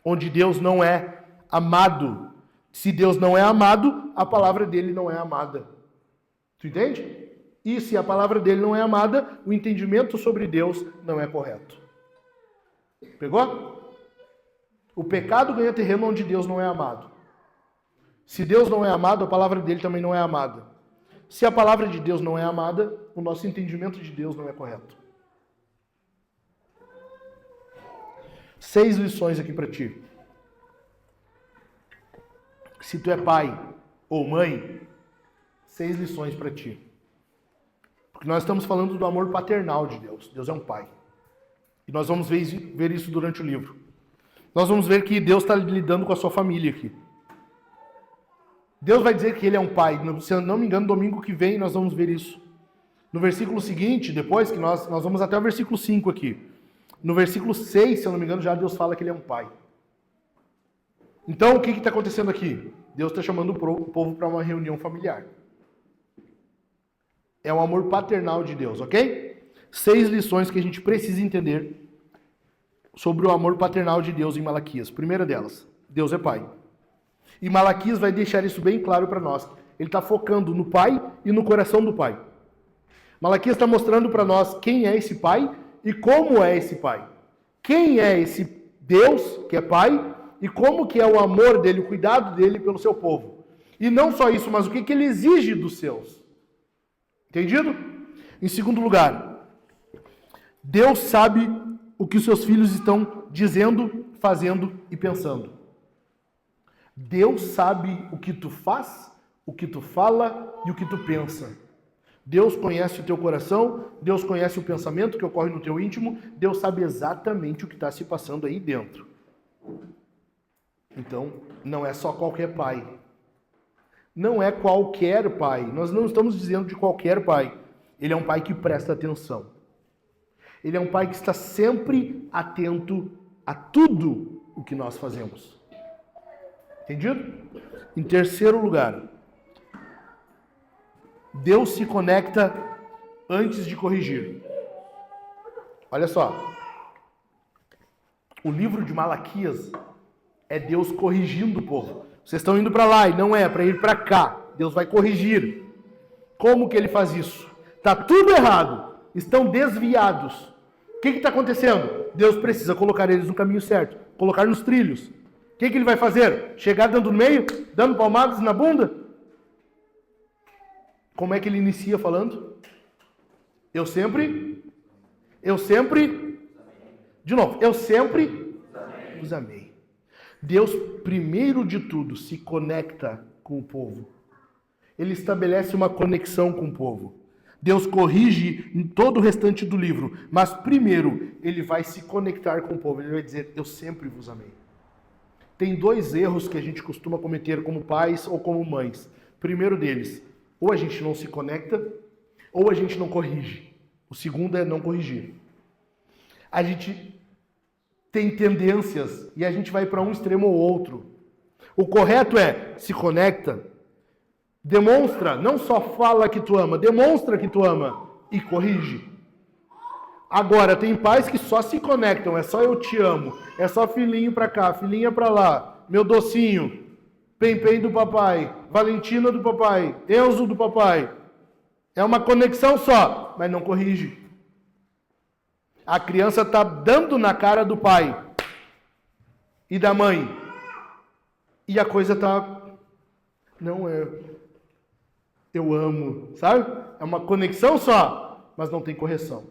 onde Deus não é amado. Se Deus não é amado, a palavra dele não é amada. Tu entende? E se a palavra dele não é amada, o entendimento sobre Deus não é correto. Pegou? O pecado ganha terreno onde Deus não é amado. Se Deus não é amado, a palavra dele também não é amada. Se a palavra de Deus não é amada, o nosso entendimento de Deus não é correto. 6 lições aqui para ti. Se tu é pai ou mãe, 6 lições para ti. Porque nós estamos falando do amor paternal de Deus. Deus é um pai. E nós vamos ver isso durante o livro. Nós vamos ver que Deus está lidando com a sua família aqui. Deus vai dizer que Ele é um pai. Se eu não me engano, domingo que vem nós vamos ver isso. No versículo seguinte, depois que nós vamos até o versículo 5 aqui. No versículo 6, se eu não me engano, já Deus fala que Ele é um pai. Então, o que está acontecendo aqui? Deus está chamando o povo para uma reunião familiar. É o amor paternal de Deus, ok? 6 lições que a gente precisa entender sobre o amor paternal de Deus em Malaquias. Primeira delas, Deus é pai. E Malaquias vai deixar isso bem claro para nós. Ele está focando no pai e no coração do pai. Malaquias está mostrando para nós quem é esse pai e como é esse pai. Quem é esse Deus que é pai e como que é o amor dele, o cuidado dele pelo seu povo. E não só isso, mas o que ele exige dos seus. Entendido? Em segundo lugar, Deus sabe o que os seus filhos estão dizendo, fazendo e pensando. Deus sabe o que tu faz, o que tu fala e o que tu pensa. Deus conhece o teu coração, Deus conhece o pensamento que ocorre no teu íntimo, Deus sabe exatamente o que está se passando aí dentro. Então, não é só qualquer pai. Não é qualquer pai. Nós não estamos dizendo de qualquer pai. Ele é um pai que presta atenção. Ele é um pai que está sempre atento a tudo o que nós fazemos. Entendido? Em terceiro lugar, Deus se conecta antes de corrigir. Olha só. O livro de Malaquias é Deus corrigindo o povo. Vocês estão indo para lá e não é para ir para cá. Deus vai corrigir. Como que ele faz isso? Está tudo errado. Estão desviados. O que está acontecendo? Deus precisa colocar eles no caminho certo. Colocar nos trilhos. O que ele vai fazer? Chegar dando no meio? Dando palmadas na bunda? Como é que ele inicia falando? Eu sempre, de novo, eu sempre os amei. Deus, primeiro de tudo, se conecta com o povo. Ele estabelece uma conexão com o povo. Deus corrige em todo o restante do livro, mas primeiro ele vai se conectar com o povo. Ele vai dizer, eu sempre vos amei. Tem dois erros que a gente costuma cometer como pais ou como mães. Primeiro deles, ou a gente não se conecta, ou a gente não corrige. O segundo é não corrigir. A gente tem tendências e a gente vai para um extremo ou outro. O correto é, se conecta, demonstra, não só fala que tu ama, demonstra que tu ama e corrige. Agora, tem pais que só se conectam, é só eu te amo, é só filhinho pra cá, filhinha pra lá, meu docinho, Pem-Pem do papai, Valentina do papai, Enzo do papai. É uma conexão só, mas não corrige. A criança está dando na cara do pai e da mãe. E a coisa está... Não é... Eu amo, sabe? É uma conexão só, mas não tem correção.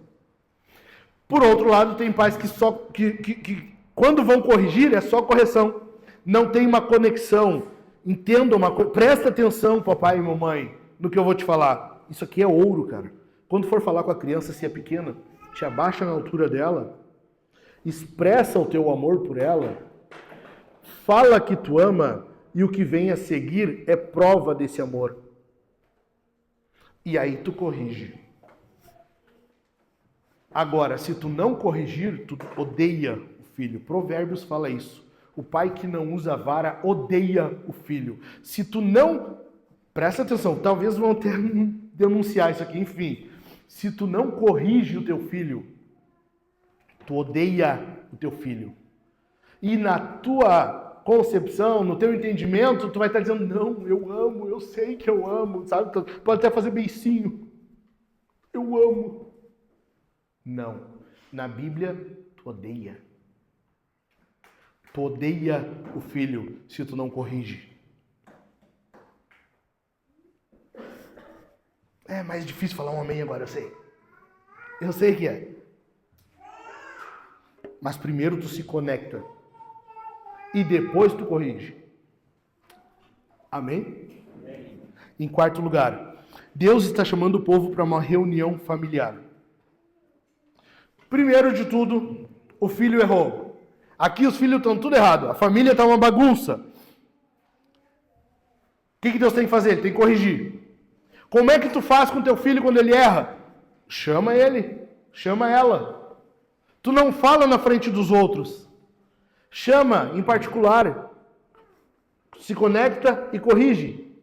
Por outro lado, tem pais que só que quando vão corrigir é só correção. Não tem uma conexão. Entenda uma coisa. Presta atenção, papai e mamãe, no que eu vou te falar. Isso aqui é ouro, cara. Quando for falar com a criança, se é pequena, te abaixa na altura dela, expressa o teu amor por ela, fala que tu ama e o que vem a seguir é prova desse amor. E aí tu corrige. Agora, se tu não corrigir, tu odeia o filho. Provérbios fala isso. O pai que não usa vara odeia o filho. Se tu não... Presta atenção, talvez vão até denunciar isso aqui, enfim. Se tu não corrige o teu filho, tu odeia o teu filho. E na tua concepção, no teu entendimento, tu vai estar dizendo, não, eu amo, eu sei que eu amo, sabe? Pode até fazer beicinho. Eu amo. Não. Na Bíblia, tu odeia. Tu odeia o filho se tu não corrige. É mais difícil falar um amém agora, eu sei. Eu sei que é. Mas primeiro tu se conecta. E depois tu corrige. Amém? Amém. Em quarto lugar, Deus está chamando o povo para uma reunião familiar. Primeiro de tudo, o filho errou. Aqui os filhos estão tudo errado. A família está uma bagunça. O que Deus tem que fazer? Ele tem que corrigir. Como é que tu faz com teu filho quando ele erra? Chama ele, chama ela. Tu não fala na frente dos outros. Chama em particular. Se conecta e corrige.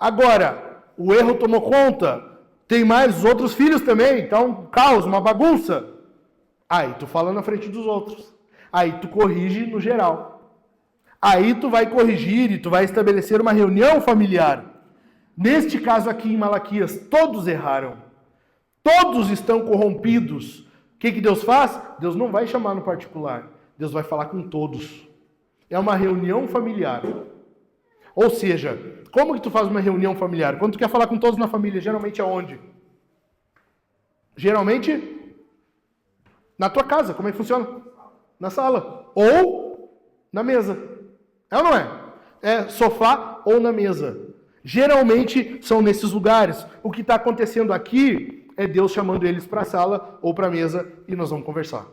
Agora, o erro tomou conta. Tem mais os outros filhos também. Tá um caos, uma bagunça. Aí tu fala na frente dos outros. Aí tu corrige no geral. Aí tu vai corrigir e tu vai estabelecer uma reunião familiar. Neste caso aqui em Malaquias, todos erraram. Todos estão corrompidos. O que Deus faz? Deus não vai chamar no particular. Deus vai falar com todos. É uma reunião familiar. Ou seja, como que tu faz uma reunião familiar? Quando tu quer falar com todos na família, geralmente aonde? Geralmente na tua casa. Como é que funciona? Na sala. Ou na mesa. É ou não é? É sofá ou na mesa. Geralmente são nesses lugares. O que está acontecendo aqui é Deus chamando eles para a sala ou para a mesa e nós vamos conversar.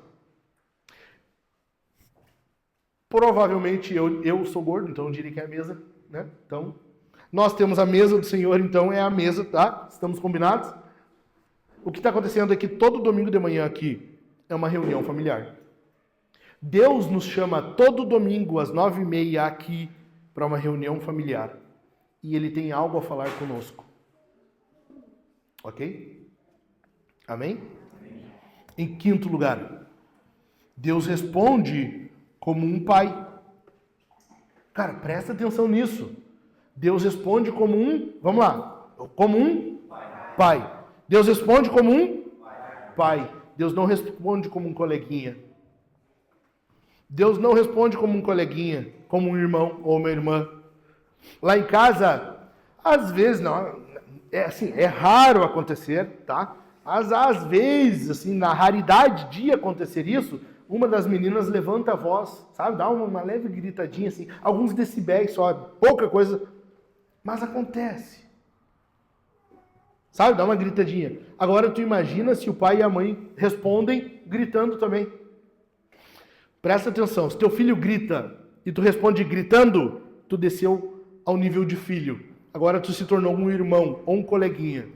Provavelmente eu sou gordo, então eu diria que é a mesa, né? Então, nós temos a mesa do Senhor, então é a mesa, tá? Estamos combinados? O que está acontecendo é que todo domingo de manhã aqui é uma reunião familiar. Deus nos chama todo domingo às 9h30 aqui para uma reunião familiar. E Ele tem algo a falar conosco. Ok? Amém? Em quinto lugar, Deus responde como um pai. Cara, presta atenção nisso. Deus responde como um, vamos lá, como um pai. Deus responde como um pai. Deus não responde como um coleguinha. Deus não responde como um coleguinha, como um irmão ou uma irmã. Lá em casa, às vezes, não, é raro acontecer, tá? Mas às vezes, assim, na raridade de acontecer isso, uma das meninas levanta a voz, sabe? Dá uma leve gritadinha, assim, alguns decibéis só, pouca coisa, mas acontece. Sabe? Dá uma gritadinha. Agora tu imagina se o pai e a mãe respondem gritando também. Presta atenção, se teu filho grita e tu responde gritando, tu desceu ao nível de filho. Agora tu se tornou um irmão ou um coleguinha.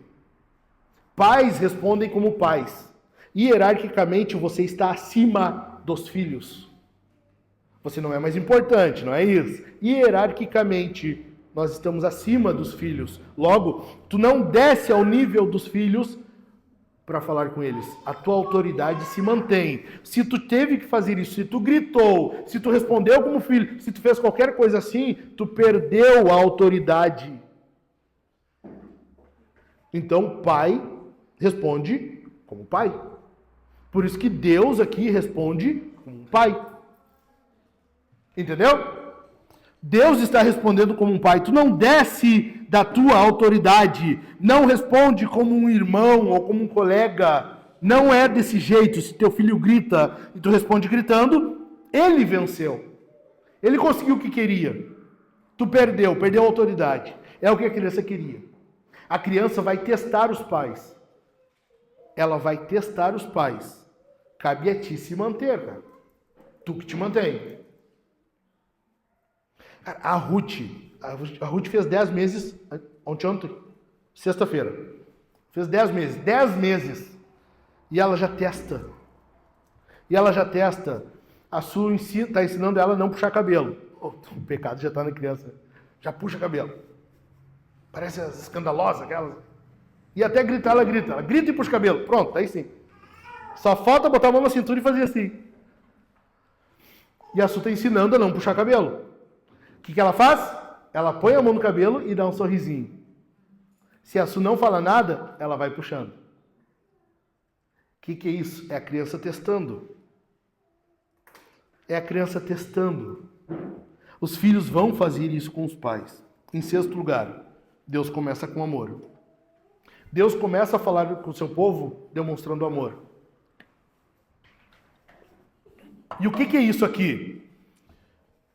Pais respondem como pais. Hierarquicamente você está acima dos filhos. Você não é mais importante, não é isso? Hierarquicamente nós estamos acima dos filhos. Logo, tu não desce ao nível dos filhos para falar com eles. A tua autoridade se mantém. Se tu teve que fazer isso, se tu gritou, se tu respondeu como filho, se tu fez qualquer coisa assim, tu perdeu a autoridade. Então, pai responde como pai. Por isso que Deus aqui responde como um pai. Entendeu? Deus está respondendo como um pai. Tu não desce da tua autoridade. Não responde como um irmão ou como um colega. Não é desse jeito. Se teu filho grita e tu responde gritando, ele venceu. Ele conseguiu o que queria. Tu perdeu a autoridade. É o que a criança queria. A criança vai testar os pais. Ela vai testar os pais. Cabe a ti se manter, cara. Tu que te mantém. A Ruth fez 10 meses, ontem, sexta-feira. Fez 10 meses. 10 meses. E ela já testa. A Su está ensinando ela a não puxar cabelo. O pecado já está na criança. Já puxa cabelo. Parece escandalosa aquelas. E até gritar, ela grita. Ela grita e puxa cabelo. Pronto, aí sim. Só falta botar a mão na cintura e fazer assim. E a Su está ensinando a não puxar cabelo. O que ela faz? Ela põe a mão no cabelo e dá um sorrisinho. Se a Su não fala nada, ela vai puxando. O que é isso? É a criança testando. É a criança testando. Os filhos vão fazer isso com os pais. Em sexto lugar, Deus começa com amor. Deus começa a falar com o seu povo demonstrando amor. E o que é isso aqui?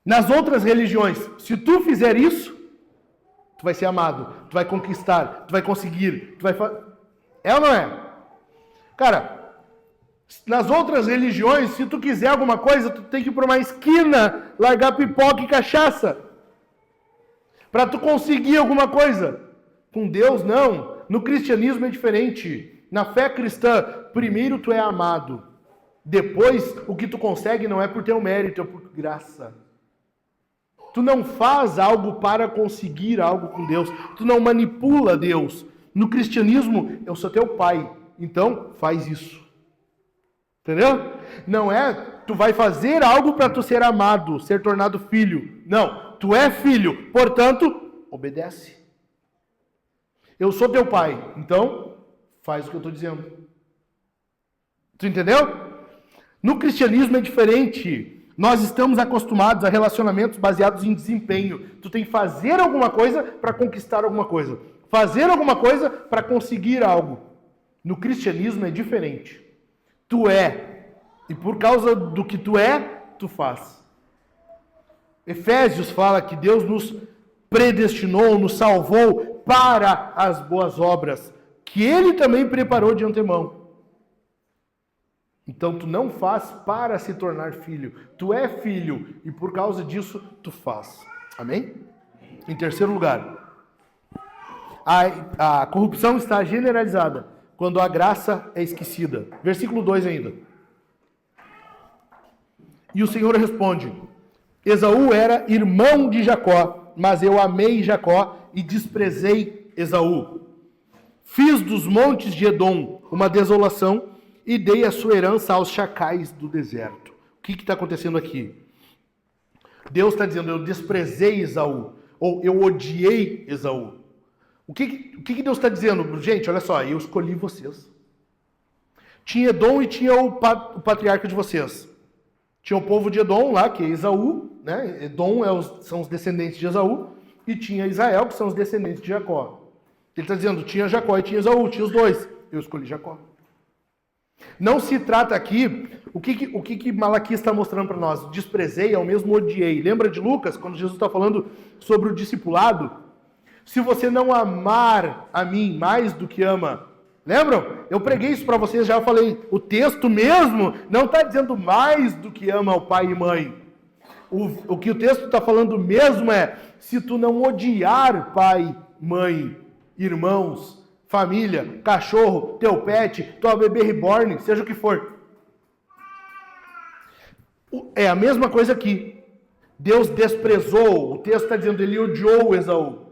Nas outras religiões, se tu fizer isso, tu vai ser amado, tu vai conquistar, tu vai conseguir, tu vai é ou não é? Cara, nas outras religiões, se tu quiser alguma coisa, tu tem que ir para uma esquina, largar pipoca e cachaça. Para tu conseguir alguma coisa. Com Deus, não. No cristianismo é diferente. Na fé cristã, primeiro tu é amado. Depois, o que tu consegue não é por teu mérito, é por graça. Tu não faz algo para conseguir algo com Deus. Tu não manipula Deus. No cristianismo, eu sou teu pai. Então, faz isso. Entendeu? Não é, tu vai fazer algo para tu ser amado, ser tornado filho. Não, tu é filho. Portanto, obedece. Eu sou teu pai. Então, faz o que eu estou dizendo. Tu entendeu? No cristianismo é diferente. Nós estamos acostumados a relacionamentos baseados em desempenho. Tu tem que fazer alguma coisa para conquistar alguma coisa. Fazer alguma coisa para conseguir algo. No cristianismo é diferente. Tu é. E por causa do que tu é, tu faz. Efésios fala que Deus nos predestinou, nos salvou para as boas obras, que Ele também preparou de antemão. Então tu não faz para se tornar filho. Tu é filho e por causa disso tu faz. Amém? Em terceiro lugar, a corrupção está generalizada quando a graça é esquecida. Versículo 2 ainda. E o Senhor responde: Esaú era irmão de Jacó, mas eu amei Jacó e desprezei Esaú. Fiz dos montes de Edom uma desolação e dei a sua herança aos chacais do deserto. O que está acontecendo aqui? Deus está dizendo: eu desprezei Esaú, ou eu odiei Esaú. O que Deus está dizendo? Gente, olha só, eu escolhi vocês. Tinha Edom e tinha o patriarca de vocês. Tinha o povo de Edom lá, que é Esaú, né? Edom são os descendentes de Esaú, e tinha Israel, que são os descendentes de Jacó. Ele está dizendo, tinha Jacó e tinha Esaú, tinha os dois. Eu escolhi Jacó. Não se trata aqui, o que Malaquias está mostrando para nós? Desprezei, é o mesmo odiei. Lembra de Lucas, quando Jesus está falando sobre o discipulado? Se você não amar a mim mais do que ama, lembram? Eu preguei isso para vocês, já falei, o texto mesmo não está dizendo mais do que ama o pai e mãe. O que o texto está falando mesmo é, se tu não odiar pai, mãe, irmãos, família, cachorro, teu pet, tua bebê reborn, seja o que for. É a mesma coisa aqui. Deus desprezou, o texto está dizendo, ele odiou Esaú.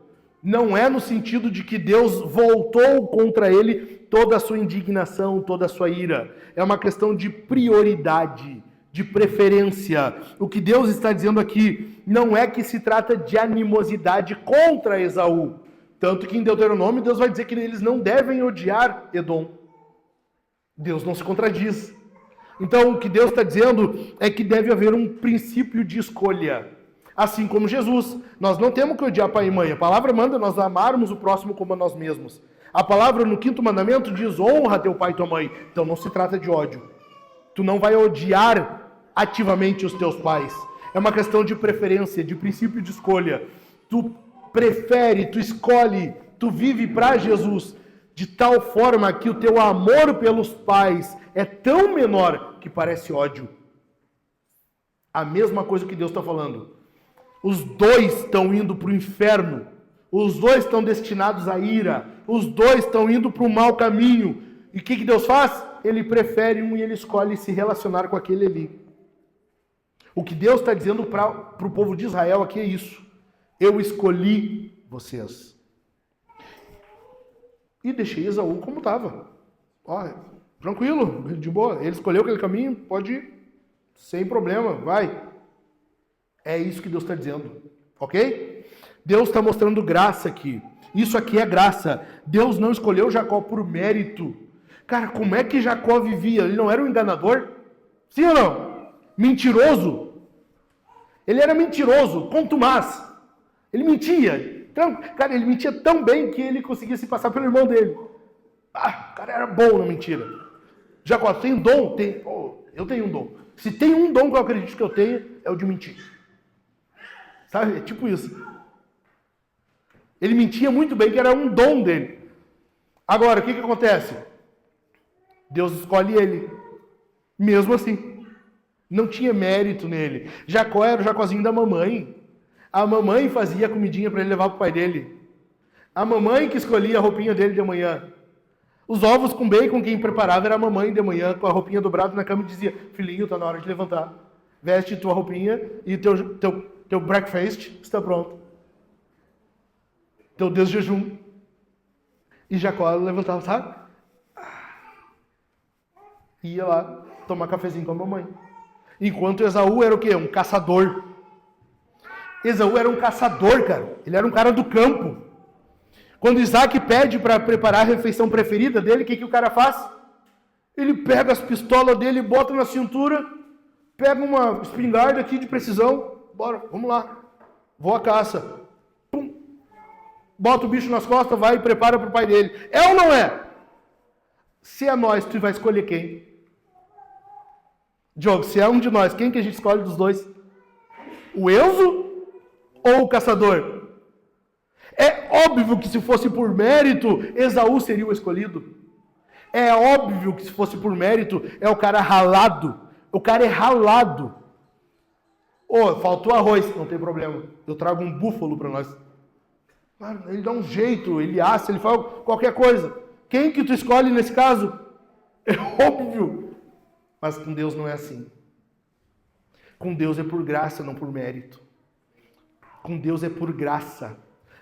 Não é no sentido de que Deus voltou contra ele toda a sua indignação, toda a sua ira. É uma questão de prioridade, de preferência. O que Deus está dizendo aqui não é que se trata de animosidade contra Esaú. Tanto que em Deuteronômio Deus vai dizer que eles não devem odiar Edom. Deus não se contradiz. Então o que Deus está dizendo é que deve haver um princípio de escolha. Assim como Jesus, nós não temos que odiar pai e mãe. A palavra manda nós amarmos o próximo como a nós mesmos. A palavra no 5º mandamento diz, honra teu pai e tua mãe. Então não se trata de ódio. Tu não vai odiar ativamente os teus pais. É uma questão de preferência, de princípio de escolha. Tu prefere, tu escolhe, tu vive para Jesus, de tal forma que o teu amor pelos pais é tão menor que parece ódio. A mesma coisa que Deus está falando. Os dois estão indo para o inferno. Os dois estão destinados à ira. Os dois estão indo para o mau caminho. E o que Deus faz? Ele prefere um e ele escolhe se relacionar com aquele ali. O que Deus está dizendo para o povo de Israel aqui é isso. Eu escolhi vocês. E deixei Esaú como estava. Tranquilo, de boa. Ele escolheu aquele caminho, pode ir. Sem problema, vai. É isso que Deus está dizendo, ok? Deus está mostrando graça aqui. Isso aqui é graça. Deus não escolheu Jacó por mérito. Cara, como é que Jacó vivia? Ele não era um enganador? Sim ou não? Mentiroso? Ele era mentiroso, contumaz. Ele mentia. Cara, ele mentia tão bem que ele conseguia se passar pelo irmão dele. O cara era bom na mentira. Jacó, tem um dom? Eu tenho um dom. Se tem um dom que eu acredito que eu tenho, é o de mentir. Sabe? É tipo isso. Ele mentia muito bem, que era um dom dele. Agora, o que acontece? Deus escolhe ele. Mesmo assim. Não tinha mérito nele. Jacó era o Jacózinho da mamãe. A mamãe fazia a comidinha para ele levar para o pai dele. A mamãe que escolhia a roupinha dele de manhã. Os ovos com bacon, quem preparava era a mamãe de manhã, com a roupinha dobrada na cama e dizia, filhinho, tá na hora de levantar. Veste tua roupinha e teu breakfast está pronto. Teu Deus de jejum. E Jacó levantava, sabe? Ia lá tomar cafezinho com a mamãe. Enquanto Esaú era o quê? Um caçador. Esaú era um caçador, cara. Ele era um cara do campo. Quando Isaac pede para preparar a refeição preferida dele, o que o cara faz? Ele pega as pistolas dele, bota na cintura, pega uma espingarda aqui de precisão, bora, vamos lá, vou à caça. Pum. Bota o bicho nas costas, vai e prepara para o pai dele. É ou não é? Se é nós, tu vai escolher quem? Diogo, se é um de nós, quem que a gente escolhe dos dois? O Enzo ou o caçador? É óbvio que se fosse por mérito, Esaú seria o escolhido. É óbvio que se fosse por mérito, é o cara ralado. O cara é ralado. Faltou arroz, não tem problema. Eu trago um búfalo para nós. Claro, ele dá um jeito, ele assa, ele faz qualquer coisa. Quem que tu escolhe nesse caso? É óbvio. Mas com Deus não é assim. Com Deus é por graça, não por mérito. Com Deus é por graça.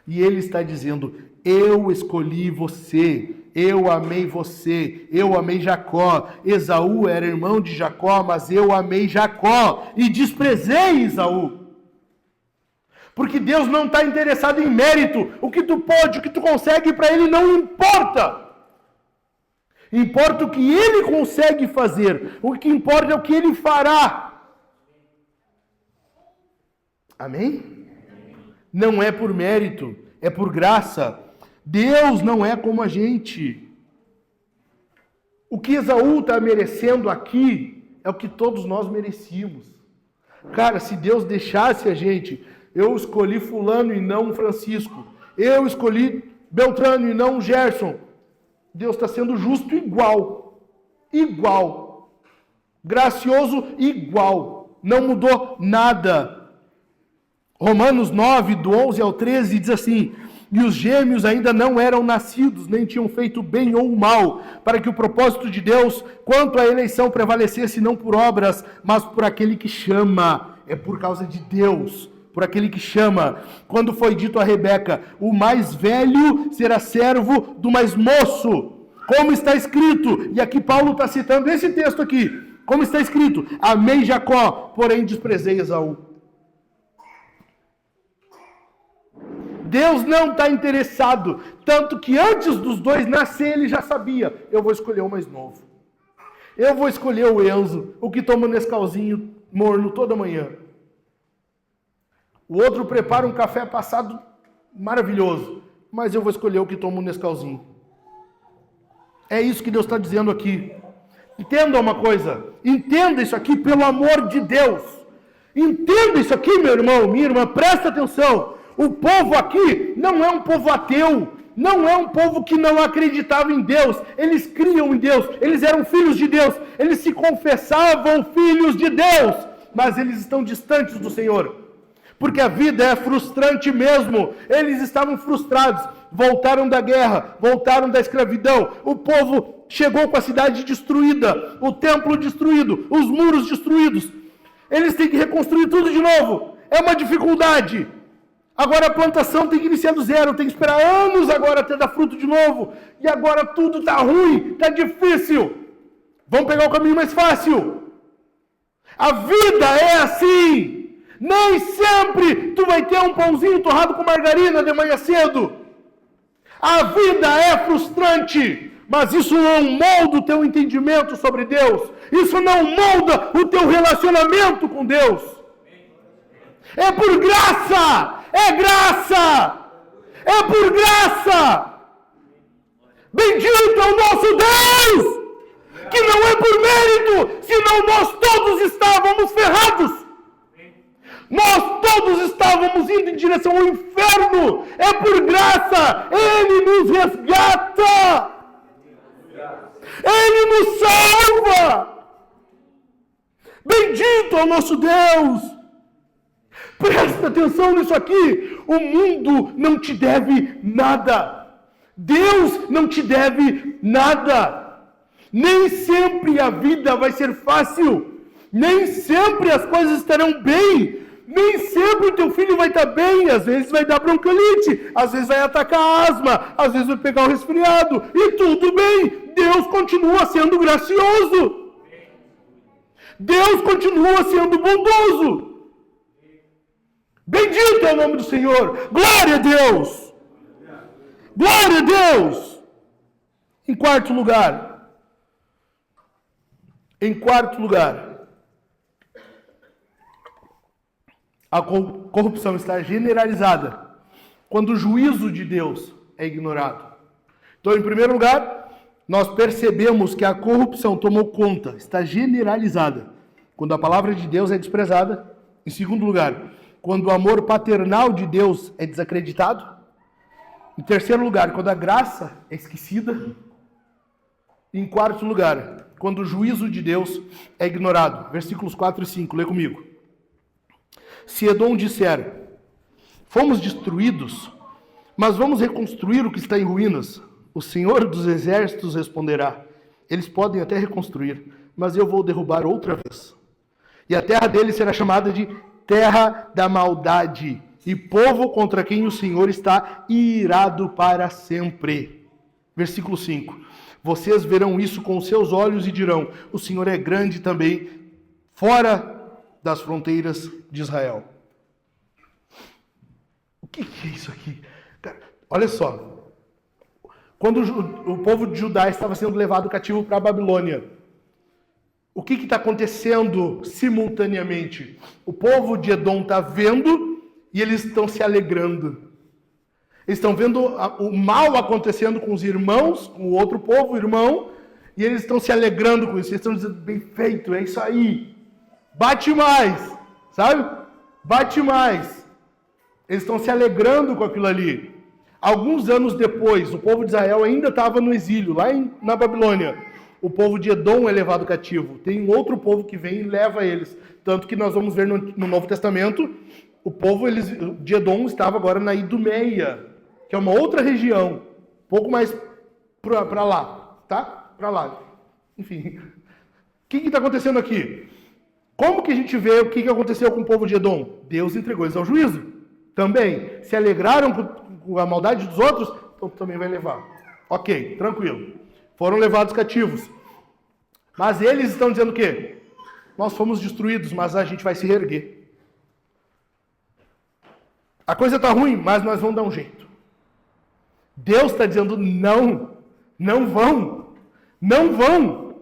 E Ele está dizendo, eu escolhi você, eu amei você, eu amei Jacó. Esaú era irmão de Jacó, mas eu amei Jacó e desprezei Esaú. Porque Deus não está interessado em mérito. O que tu pode, o que tu consegue, para Ele não importa. Importa o que Ele consegue fazer. O que importa é o que Ele fará. Amém? Não é por mérito, é por graça. Deus não é como a gente. O que Esaú está merecendo aqui é o que todos nós merecíamos. Cara, se Deus deixasse a gente, eu escolhi fulano e não Francisco. Eu escolhi Beltrano e não Gerson. Deus está sendo justo igual. Igual. Gracioso igual. Não mudou nada. Romanos 9, do 11 ao 13, diz assim, e os gêmeos ainda não eram nascidos, nem tinham feito bem ou mal, para que o propósito de Deus, quanto à eleição, prevalecesse não por obras, mas por aquele que chama. É por causa de Deus, por aquele que chama. Quando foi dito a Rebeca, o mais velho será servo do mais moço, como está escrito, e aqui Paulo está citando esse texto aqui, como está escrito, amei Jacó, porém desprezei Esaú. Deus não está interessado, tanto que antes dos dois nascer, ele já sabia, eu vou escolher o mais novo. Eu vou escolher o Enzo, o que toma um Nescauzinho morno toda manhã. O outro prepara um café passado maravilhoso, mas eu vou escolher o que toma um Nescauzinho. É isso que Deus está dizendo aqui. Entenda uma coisa, entenda isso aqui pelo amor de Deus. Entenda isso aqui, meu irmão, minha irmã, presta atenção. O povo aqui não é um povo ateu, não é um povo que não acreditava em Deus, eles criam em Deus, eles eram filhos de Deus, eles se confessavam filhos de Deus, mas eles estão distantes do Senhor, porque a vida é frustrante mesmo, eles estavam frustrados, voltaram da guerra, voltaram da escravidão, o povo chegou com a cidade destruída, o templo destruído, os muros destruídos, eles têm que reconstruir tudo de novo, é uma dificuldade. Agora a plantação tem que iniciar do zero, tem que esperar anos agora até dar fruto de novo. E agora tudo está ruim, está difícil. Vamos pegar o caminho mais fácil. A vida é assim. Nem sempre tu vai ter um pãozinho torrado com margarina de manhã cedo. A vida é frustrante, mas isso não molda o teu entendimento sobre Deus. Isso não molda o teu relacionamento com Deus. É por graça. É graça! É por graça! Bendito é o nosso Deus! Que não é por mérito, senão nós todos estávamos ferrados. Nós todos estávamos indo em direção ao inferno. É por graça! Ele nos resgata! Ele nos salva! Bendito é o nosso Deus! Presta atenção nisso aqui. O mundo não te deve nada. Deus não te deve nada. Nem sempre a vida vai ser fácil. Nem sempre as coisas estarão bem. Nem sempre o teu filho vai estar bem. Às vezes vai dar bronquite. Às vezes vai atacar asma. Às vezes vai pegar um resfriado. E tudo bem. Deus continua sendo gracioso. Deus continua sendo bondoso. Bendito é o nome do Senhor. Glória a Deus. Glória a Deus. Em quarto lugar, Em quarto lugar, a corrupção está generalizada quando o juízo de Deus é ignorado. Então, em primeiro lugar, nós percebemos que a corrupção tomou conta, está generalizada, quando a palavra de Deus é desprezada. Em segundo lugar, quando o amor paternal de Deus é desacreditado. Em terceiro lugar, quando a graça é esquecida. Em quarto lugar, quando o juízo de Deus é ignorado. Versículos 4 e 5, lê comigo. Se Edom disser, fomos destruídos, mas vamos reconstruir o que está em ruínas, o Senhor dos Exércitos responderá, eles podem até reconstruir, mas eu vou derrubar outra vez. E a terra deles será chamada de terra da maldade, e povo contra quem o Senhor está irado para sempre. Versículo 5. Vocês verão isso com os seus olhos e dirão, o Senhor é grande também, fora das fronteiras de Israel. O que é isso aqui? Cara, olha só. Quando o povo de Judá estava sendo levado cativo para a Babilônia, o que está acontecendo simultaneamente? O povo de Edom está vendo e eles estão se alegrando. Eles estão vendo o mal acontecendo com os irmãos, com o outro povo, irmão, e eles estão se alegrando com isso. Eles estão dizendo, bem feito, é isso aí. Bate mais, sabe? Bate mais. Eles estão se alegrando com aquilo ali. Alguns anos depois, o povo de Israel ainda estava no exílio, lá na Babilônia. O povo de Edom é levado cativo. Tem um outro povo que vem e leva eles. Tanto que nós vamos ver no Novo Testamento, o povo de Edom estava agora na Idumeia, que é uma outra região, um pouco mais para lá, tá? Para lá. Enfim, o que está acontecendo aqui? Como que a gente vê o que aconteceu com o povo de Edom? Deus entregou eles ao juízo. Também se alegraram com a maldade dos outros, então também vai levar. Ok, tranquilo. Foram levados cativos. Mas eles estão dizendo o quê? Nós fomos destruídos, mas a gente vai se reerguer. A coisa está ruim, mas nós vamos dar um jeito. Deus está dizendo não, não vão, não vão.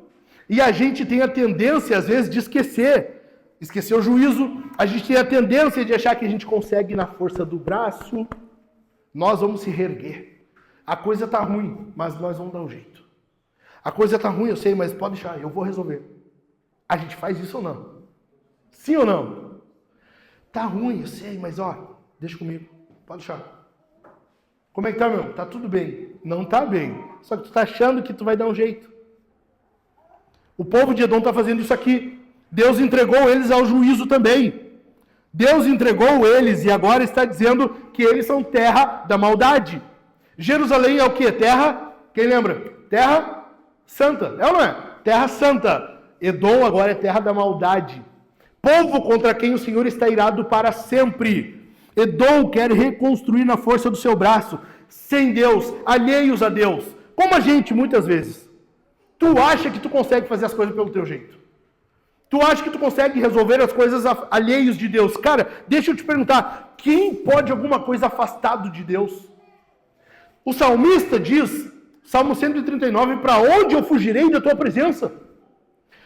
E a gente tem a tendência, às vezes, de esquecer o juízo. A gente tem a tendência de achar que a gente consegue na força do braço. Nós vamos se reerguer. A coisa está ruim, mas nós vamos dar um jeito. A coisa está ruim, eu sei, mas pode deixar, eu vou resolver. A gente faz isso ou não? Sim ou não? Tá ruim, eu sei, mas ó, deixa comigo, pode deixar. Como é que tá, meu? Tá tudo bem. Não tá bem. Só que tu tá achando que tu vai dar um jeito. O povo de Edom tá fazendo isso aqui. Deus entregou eles ao juízo também. Deus entregou eles e agora está dizendo que eles são terra da maldade. Jerusalém é o quê? Terra, quem lembra? Terra santa, é ou não é? Terra santa. Edom agora é terra da maldade. Povo contra quem o Senhor está irado para sempre. Edom quer reconstruir na força do seu braço, sem Deus, alheios a Deus. Como a gente, muitas vezes. Tu acha que tu consegue fazer as coisas pelo teu jeito. Tu acha que tu consegue resolver as coisas alheios de Deus. Cara, deixa eu te perguntar, quem pode alguma coisa afastado de Deus? O salmista diz, Salmo 139, para onde eu fugirei da tua presença?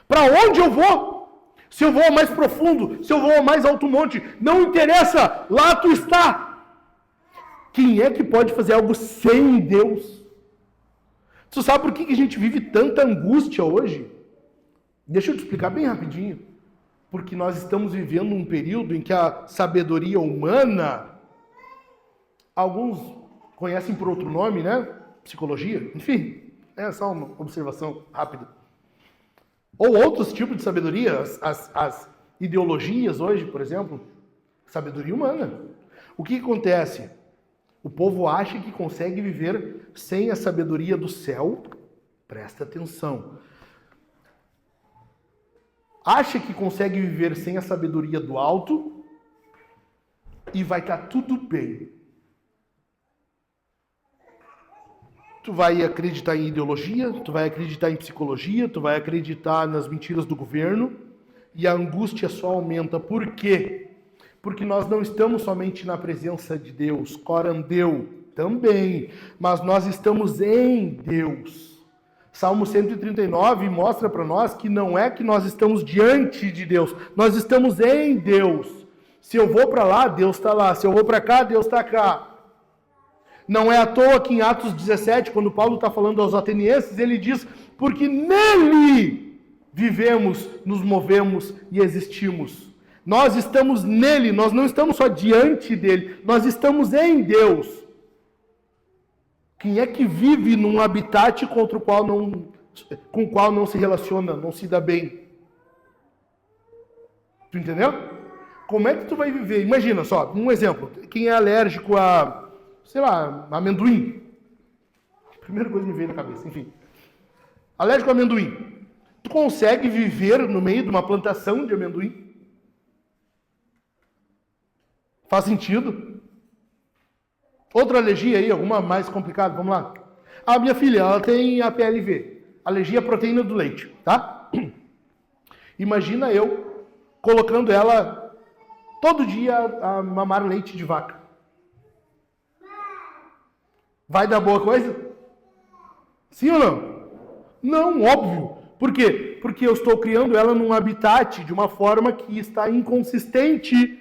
Para onde eu vou? Se eu vou ao mais profundo, se eu vou ao mais alto monte, não interessa, lá tu está. Quem é que pode fazer algo sem Deus? Tu sabe por que a gente vive tanta angústia hoje? Deixa eu te explicar bem rapidinho. Porque nós estamos vivendo um período em que a sabedoria humana, alguns conhecem por outro nome, né? Psicologia, enfim, é só uma observação rápida. Ou outros tipos de sabedoria, as ideologias hoje, por exemplo, sabedoria humana. O que acontece? O povo acha que consegue viver sem a sabedoria do céu. Presta atenção. Acha que consegue viver sem a sabedoria do alto e vai estar tudo bem. Tu vai acreditar em ideologia, tu vai acreditar em psicologia, tu vai acreditar nas mentiras do governo e a angústia só aumenta. Por quê? Porque nós não estamos somente na presença de Deus, corandeu também, mas nós estamos em Deus. Salmo 139 mostra para nós que não é que nós estamos diante de Deus, nós estamos em Deus. Se eu vou para lá, Deus está lá. Se eu vou para cá, Deus está cá. Não é à toa que em Atos 17, quando Paulo está falando aos atenienses, ele diz, porque nele vivemos, nos movemos e existimos. Nós estamos nele, nós não estamos só diante dele, nós estamos em Deus. Quem é que vive num habitat com o qual não se relaciona, não se dá bem? Tu entendeu? Como é que tu vai viver? Imagina só, um exemplo. Quem é alérgico a, sei lá, amendoim. Primeira coisa que me veio na cabeça, enfim. Alérgico a amendoim. Tu consegue viver no meio de uma plantação de amendoim? Faz sentido? Outra alergia aí, alguma mais complicada? Vamos lá. A minha filha, ela tem APLV, alergia à proteína do leite, tá? Imagina eu colocando ela todo dia a mamar leite de vaca. Vai dar boa coisa? Sim ou não? Não, óbvio. Por quê? Porque eu estou criando ela num habitat de uma forma que está inconsistente.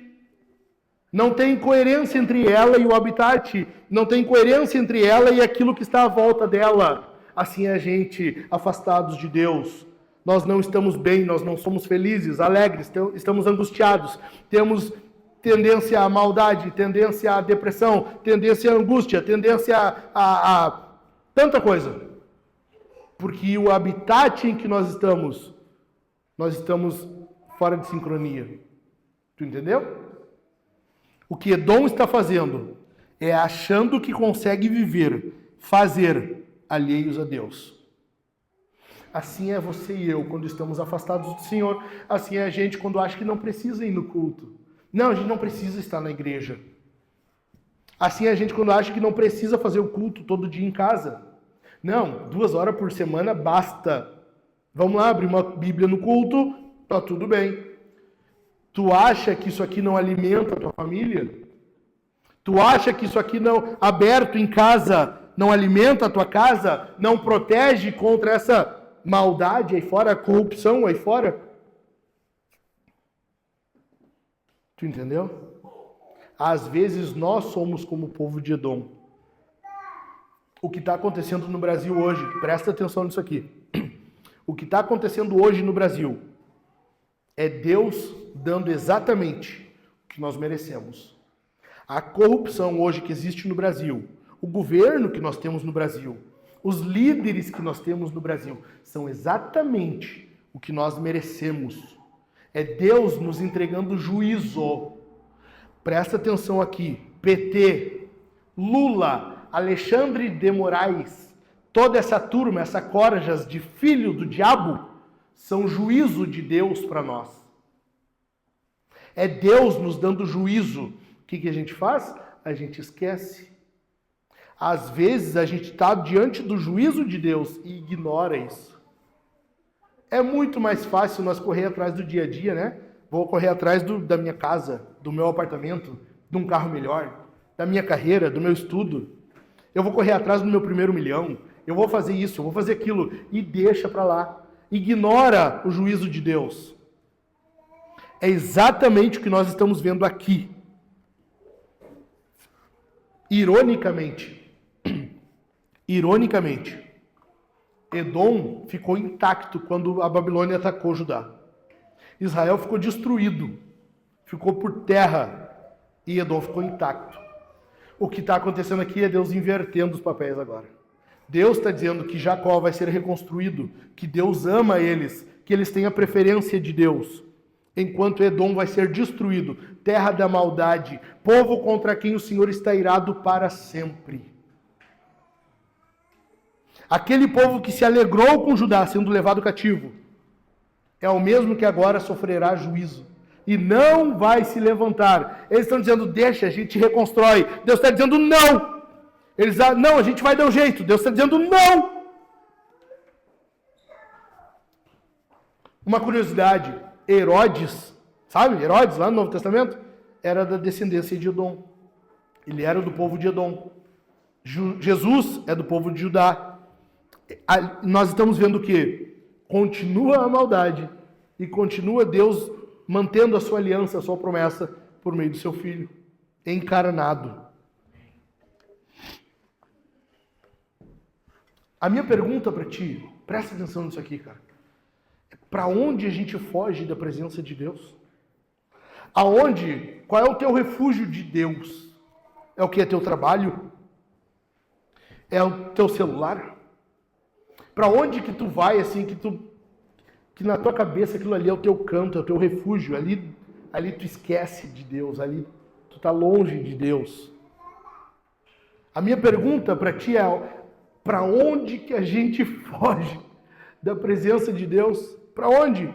Não tem coerência entre ela e o habitat. Não tem coerência entre ela e aquilo que está à volta dela. Assim é a gente, afastados de Deus. Nós não estamos bem, nós não somos felizes, alegres, estamos angustiados. Temos tendência à maldade, tendência à depressão, tendência à angústia, tendência a tanta coisa. Porque o habitat em que nós estamos fora de sincronia. Tu entendeu? O que Edom está fazendo é achando que consegue viver, fazer alheios a Deus. Assim é você e eu quando estamos afastados do Senhor. Assim é a gente quando acha que não precisa ir no culto. Não, a gente não precisa estar na igreja. Assim é a gente quando acha que não precisa fazer o culto todo dia em casa. Não, 2 horas por semana basta. Vamos lá, abrir uma Bíblia no culto, tá tudo bem. Tu acha que isso aqui não alimenta a tua família? Tu acha que isso aqui não, aberto em casa, não alimenta a tua casa? Não protege contra essa maldade aí fora, a corrupção aí fora? Tu entendeu? Às vezes nós somos como o povo de Edom. O que está acontecendo no Brasil hoje, presta atenção nisso aqui. O que está acontecendo hoje no Brasil é Deus dando exatamente o que nós merecemos. A corrupção hoje que existe no Brasil, o governo que nós temos no Brasil, os líderes que nós temos no Brasil, são exatamente o que nós merecemos. É Deus nos entregando juízo. Presta atenção aqui. PT, Lula, Alexandre de Moraes, toda essa turma, essa corjas de filho do diabo, são juízo de Deus para nós. É Deus nos dando juízo. O que a gente faz? A gente esquece. Às vezes a gente está diante do juízo de Deus e ignora isso. É muito mais fácil nós correr atrás do dia a dia, né? Vou correr atrás da minha casa, do meu apartamento, de um carro melhor, da minha carreira, do meu estudo. Eu vou correr atrás do meu primeiro milhão. Eu vou fazer isso, eu vou fazer aquilo. E deixa para lá. Ignora o juízo de Deus. É exatamente o que nós estamos vendo aqui. Ironicamente, Edom ficou intacto quando a Babilônia atacou Judá. Israel ficou destruído, ficou por terra, e Edom ficou intacto. O que está acontecendo aqui é Deus invertendo os papéis agora. Deus está dizendo que Jacó vai ser reconstruído, que Deus ama eles, que eles têm a preferência de Deus, enquanto Edom vai ser destruído, terra da maldade, povo contra quem o Senhor está irado para sempre. Aquele povo que se alegrou com Judá sendo levado cativo, é o mesmo que agora sofrerá juízo. E não vai se levantar. Eles estão dizendo, deixa, a gente reconstrói. Deus está dizendo, não. Eles não, a gente vai dar um jeito. Deus está dizendo, não. Uma curiosidade, Herodes, sabe? Herodes, lá no Novo Testamento, era da descendência de Edom. Ele era do povo de Edom. Jesus é do povo de Judá. nós estamos vendo que continua a maldade e continua Deus mantendo a sua aliança, a sua promessa por meio do seu Filho encarnado. A minha pergunta para ti, presta atenção nisso aqui, cara. Para onde a gente foge da presença de Deus? Aonde? Qual é o teu refúgio de Deus? É o que? É teu trabalho? É o teu celular? Para onde que tu vai, assim, que na tua cabeça aquilo ali é o teu canto, é o teu refúgio? Ali tu esquece de Deus, ali tu tá longe de Deus. A minha pergunta para ti é, para onde que a gente foge da presença de Deus? Para onde?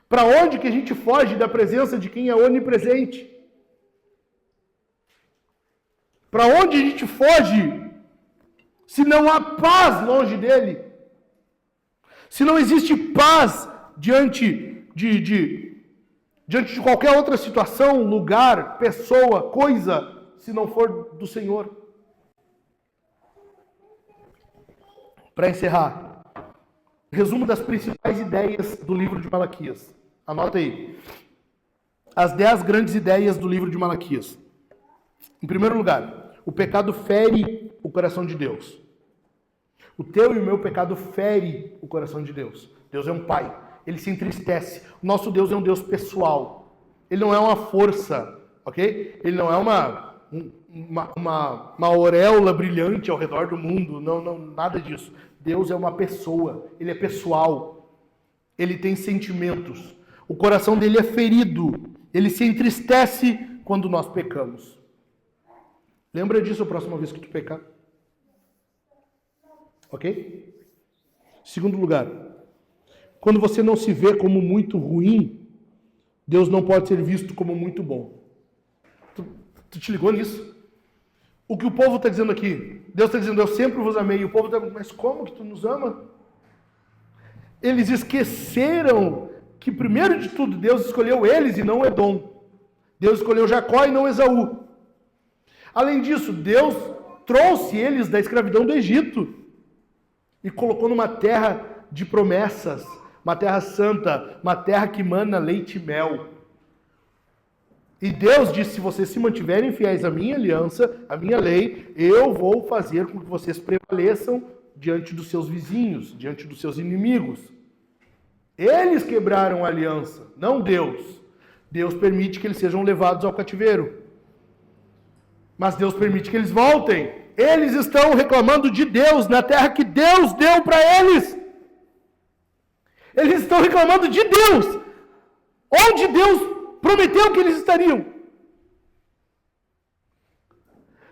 Para onde que a gente foge da presença de quem é onipresente? Para onde a gente foge se não há paz longe dele? Se não existe paz diante de qualquer outra situação, lugar, pessoa, coisa, se não for do Senhor? Para encerrar, resumo das principais ideias do livro de Malaquias. Anota aí. As 10 grandes ideias do livro de Malaquias. Em primeiro lugar, o pecado fere o coração de Deus. O teu e o meu pecado fere o coração de Deus. Deus é um pai. Ele se entristece. O nosso Deus é um Deus pessoal. Ele não é uma força, ok? Ele não é uma auréola brilhante ao redor do mundo. Não, nada disso. Deus é uma pessoa. Ele é pessoal. Ele tem sentimentos. O coração dele é ferido. Ele se entristece quando nós pecamos. Lembra disso a próxima vez que tu pecar. Ok? Segundo lugar, quando você não se vê como muito ruim, Deus não pode ser visto como muito bom. Tu te ligou nisso? O que o povo está dizendo aqui? Deus está dizendo, eu sempre vos amei. E o povo está dizendo, mas como que tu nos ama? Eles esqueceram que, primeiro de tudo, Deus escolheu eles e não Edom. Deus escolheu Jacó e não Esaú. Além disso, Deus trouxe eles da escravidão do Egito e colocou numa terra de promessas, uma terra santa, uma terra que mana leite e mel. E Deus disse, se vocês se mantiverem fiéis à minha aliança, à minha lei, eu vou fazer com que vocês prevaleçam diante dos seus vizinhos, diante dos seus inimigos. Eles quebraram a aliança, não Deus. Deus permite que eles sejam levados ao cativeiro. Mas Deus permite que eles voltem. Eles estão reclamando de Deus na terra que Deus deu para eles. Eles estão reclamando de Deus, onde Deus prometeu que eles estariam.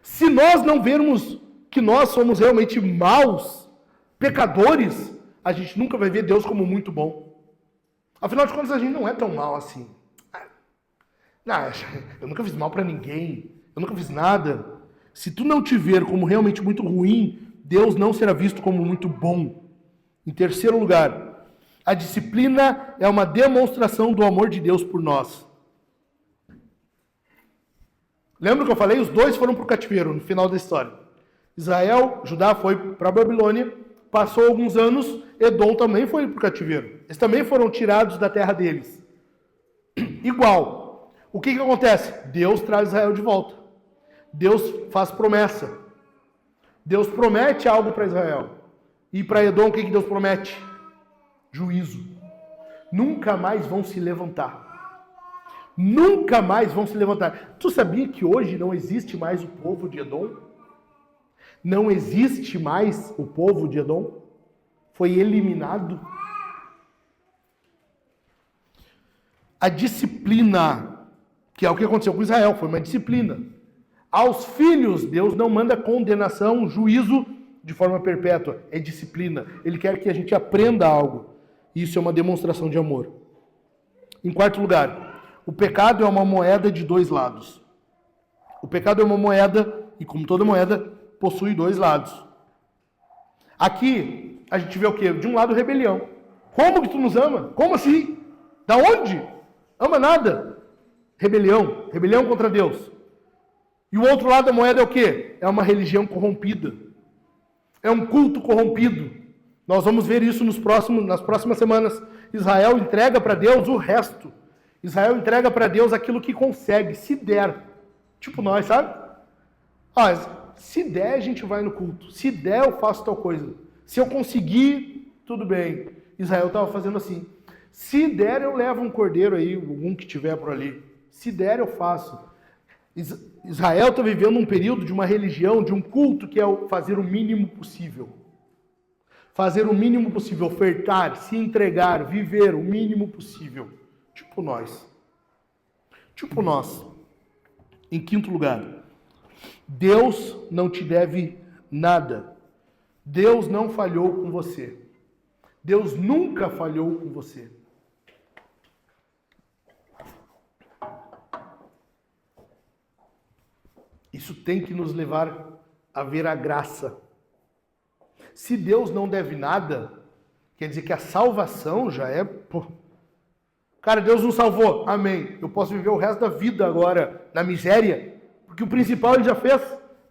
Se nós não vermos que nós somos realmente maus, pecadores, a gente nunca vai ver Deus como muito bom. Afinal de contas, a gente não é tão mal assim. Não, eu nunca fiz mal para ninguém. Eu nunca fiz nada. Se tu não te ver como realmente muito ruim, Deus não será visto como muito bom. Em terceiro lugar, a disciplina é uma demonstração do amor de Deus por nós. Lembra que eu falei? Os dois foram para o cativeiro no final da história. Israel, Judá foi para a Babilônia, passou alguns anos, Edom também foi para o cativeiro. Eles também foram tirados da terra deles. Igual. O que acontece? Deus traz Israel de volta. Deus faz promessa. Deus promete algo para Israel. E para Edom, o que Deus promete? Juízo. Nunca mais vão se levantar. Nunca mais vão se levantar. Tu sabia que hoje não existe mais o povo de Edom? Não existe mais o povo de Edom? Foi eliminado. A disciplina, que é o que aconteceu com Israel, foi uma disciplina. Aos filhos, Deus não manda condenação, juízo de forma perpétua. É disciplina. Ele quer que a gente aprenda algo. Isso é uma demonstração de amor. Em quarto lugar, o pecado é uma moeda de dois lados. O pecado é uma moeda, e como toda moeda, possui dois lados. Aqui, a gente vê o quê? De um lado, rebelião. Como que tu nos ama? Como assim? Da onde? Ama nada. Rebelião. Rebelião contra Deus. E o outro lado da moeda é o quê? É uma religião corrompida. É um culto corrompido. Nós vamos ver isso nas próximas semanas. Israel entrega para Deus o resto. Israel entrega para Deus aquilo que consegue, se der. Tipo nós, sabe? Se der, a gente vai no culto. Se der, eu faço tal coisa. Se eu conseguir, tudo bem. Israel estava fazendo assim. Se der, eu levo um cordeiro aí, algum que tiver por ali. Se der, eu faço. Israel está vivendo um período de uma religião, de um culto, que é fazer o mínimo possível. Fazer o mínimo possível, ofertar, se entregar, viver o mínimo possível. Tipo nós. Tipo nós. Em quinto lugar, Deus não te deve nada. Deus não falhou com você. Deus nunca falhou com você. Isso tem que nos levar a ver a graça. Se Deus não deve nada, quer dizer que a salvação já é... Cara, Deus nos salvou, amém. Eu posso viver o resto da vida agora na miséria, porque o principal Ele já fez.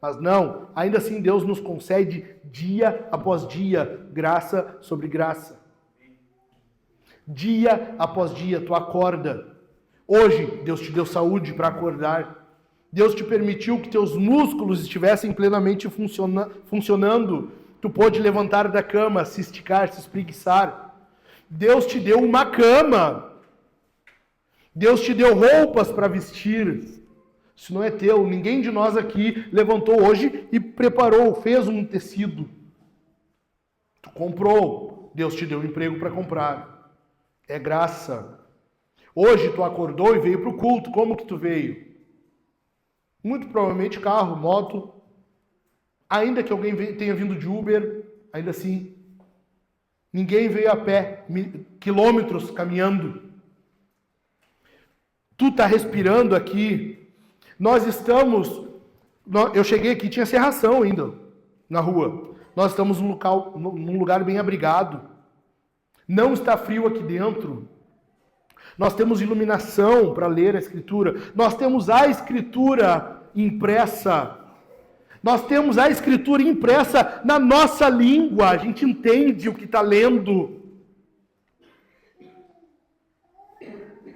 Mas não, ainda assim Deus nos concede dia após dia, graça sobre graça. Dia após dia, tu acorda. Hoje, Deus te deu saúde para acordar. Deus te permitiu que teus músculos estivessem plenamente funcionando. Tu pôde levantar da cama, se esticar, se espreguiçar. Deus te deu uma cama. Deus te deu roupas para vestir. Isso não é teu. Ninguém de nós aqui levantou hoje e preparou, fez um tecido. Tu comprou. Deus te deu um emprego para comprar. É graça. Hoje tu acordou e veio para o culto. Como que tu veio? Muito provavelmente carro, moto. Ainda que alguém tenha vindo de Uber, ainda assim. Ninguém veio a pé, quilômetros caminhando. Tu tá respirando aqui. Nós estamos... Eu cheguei aqui, tinha serração ainda na rua. Nós estamos num lugar bem abrigado. Não está frio aqui dentro. Nós temos iluminação para ler a Escritura. Nós temos a Escritura impressa. Nós temos a Escritura impressa na nossa língua. A gente entende o que está lendo.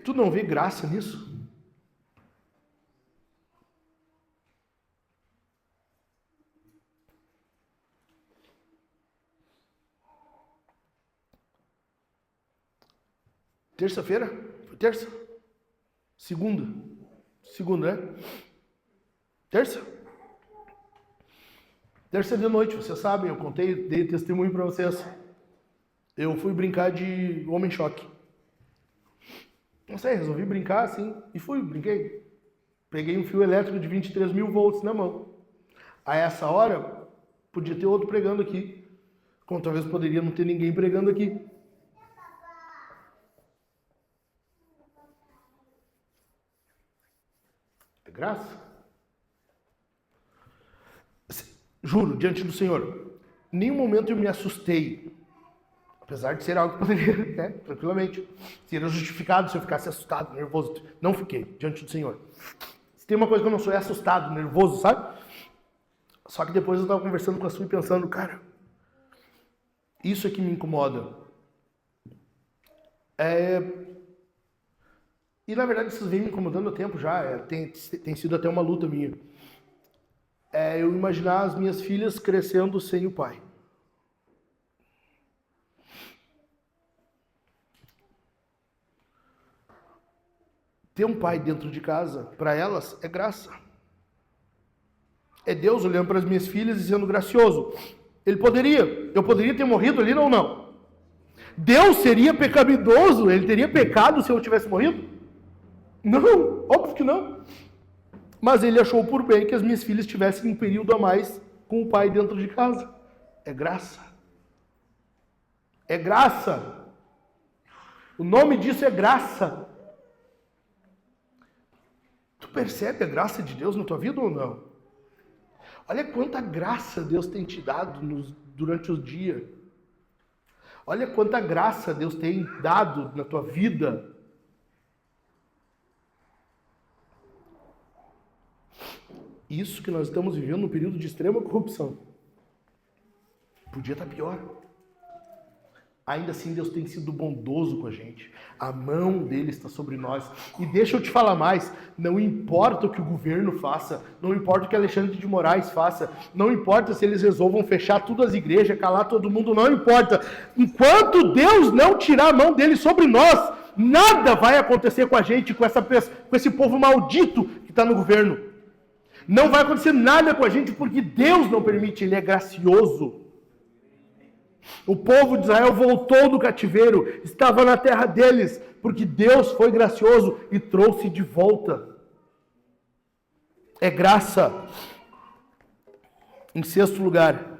Tu não vê graça nisso? Terça-feira? Foi terça? Segunda, né? Terça? Terça de noite, vocês sabem, eu contei, dei testemunho para vocês. Eu fui brincar de Homem-Choque. Não sei, resolvi brincar assim, e brinquei. Peguei um fio elétrico de 23 mil volts na mão. A essa hora, podia ter outro pregando aqui. Como talvez poderia não ter ninguém pregando aqui. É graça. Juro, diante do Senhor, em nenhum momento eu me assustei. Apesar de ser algo que poderia, né, tranquilamente, seria justificado se eu ficasse assustado, nervoso. Não fiquei, diante do Senhor. Se tem uma coisa que eu não sou, é assustado, nervoso, sabe? Só que depois eu estava conversando com a Su e pensando, cara, isso é que me incomoda. E na verdade isso vem me incomodando há tempo já, tem sido até uma luta minha. Eu imaginar as minhas filhas crescendo sem o pai. Ter um pai dentro de casa, para elas, é graça. É Deus olhando para as minhas filhas e sendo gracioso. Eu poderia ter morrido ali ou não? Deus seria pecaminoso? Ele teria pecado se eu tivesse morrido? Não, óbvio que não. Mas ele achou por bem que as minhas filhas tivessem um período a mais com o pai dentro de casa. É graça. É graça. O nome disso é graça. Tu percebe a graça de Deus na tua vida ou não? Olha quanta graça Deus tem te dado durante o dia. Olha quanta graça Deus tem dado na tua vida. Isso que nós estamos vivendo num período de extrema corrupção. Podia estar pior. Ainda assim, Deus tem sido bondoso com a gente. A mão dele está sobre nós. E deixa eu te falar mais, não importa o que o governo faça, não importa o que Alexandre de Moraes faça, não importa se eles resolvam fechar todas as igrejas, calar todo mundo, não importa. Enquanto Deus não tirar a mão dele sobre nós, nada vai acontecer com a gente, com esse povo maldito que está no governo. Não vai acontecer nada com a gente porque Deus não permite, Ele é gracioso. O povo de Israel voltou do cativeiro, estava na terra deles, porque Deus foi gracioso e trouxe de volta. É graça. Em sexto lugar,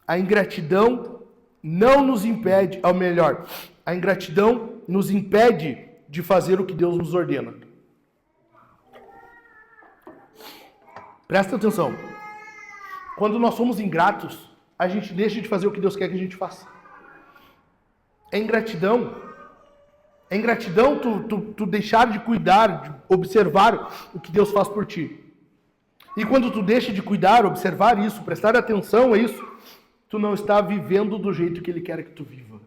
a ingratidão não nos impede, ou melhor, a ingratidão nos impede de fazer o que Deus nos ordena. Presta atenção. Quando nós somos ingratos, a gente deixa de fazer o que Deus quer que a gente faça. É ingratidão tu deixar de cuidar, de observar o que Deus faz por ti. E quando tu deixa de cuidar, observar isso, prestar atenção a isso, tu não está vivendo do jeito que Ele quer que tu viva.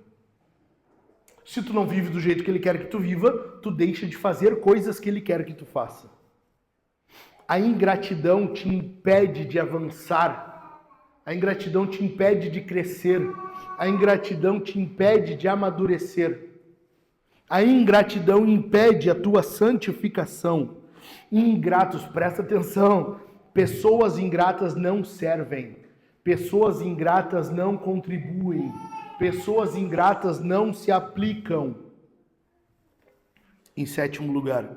Se tu não vive do jeito que Ele quer que tu viva, tu deixa de fazer coisas que Ele quer que tu faça. A ingratidão te impede de avançar. A ingratidão te impede de crescer. A ingratidão te impede de amadurecer. A ingratidão impede a tua santificação. Ingratos, presta atenção. Pessoas ingratas não servem. Pessoas ingratas não contribuem. Pessoas ingratas não se aplicam. Em sétimo lugar,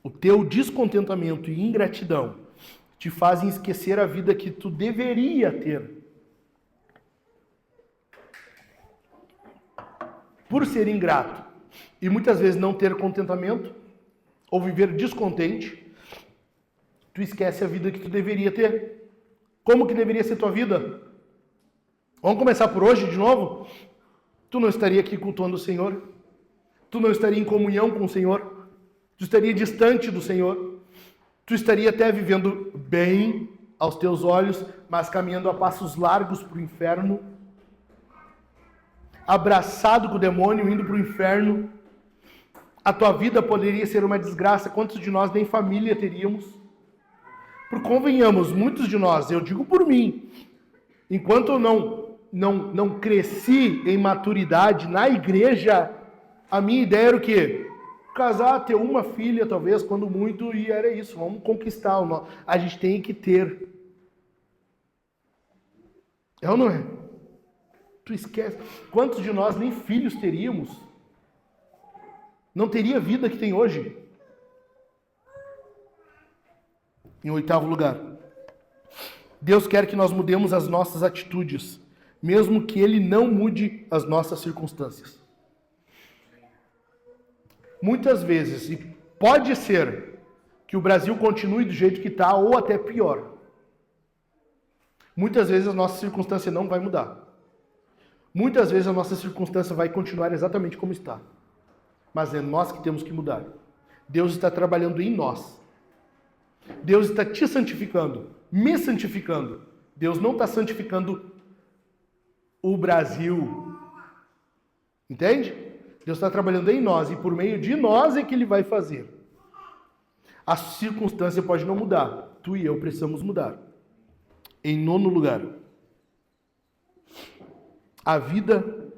o teu descontentamento e ingratidão te fazem esquecer a vida que tu deveria ter. Por ser ingrato e muitas vezes não ter contentamento ou viver descontente, tu esquece a vida que tu deveria ter. Como que deveria ser tua vida? Vamos começar por hoje de novo? Tu não estaria aqui cultuando o Senhor. Tu não estaria em comunhão com o Senhor. Tu estaria distante do Senhor. Tu estaria até vivendo bem aos teus olhos, mas caminhando a passos largos para o inferno. Abraçado com o demônio, indo para o inferno. A tua vida poderia ser uma desgraça. Quantos de nós nem família teríamos? Por convenhamos, muitos de nós, eu digo por mim, enquanto eu não cresci em maturidade na igreja, a minha ideia era o quê? Casar, ter uma filha, talvez, quando muito, e era isso, vamos conquistar. A gente tem que ter. É ou não é? Tu esquece. Quantos de nós nem filhos teríamos? Não teria a vida que tem hoje? Em oitavo lugar, Deus quer que nós mudemos as nossas atitudes, mesmo que Ele não mude as nossas circunstâncias. Muitas vezes, e pode ser que o Brasil continue do jeito que está ou até pior. Muitas vezes a nossa circunstância não vai mudar. Muitas vezes a nossa circunstância vai continuar exatamente como está. Mas é nós que temos que mudar. Deus está trabalhando em nós. Deus está te santificando, me santificando. Deus não está santificando o Brasil. Entende? Deus está trabalhando em nós e por meio de nós é que Ele vai fazer. A circunstância pode não mudar. Tu e eu precisamos mudar. Em nono lugar, a vida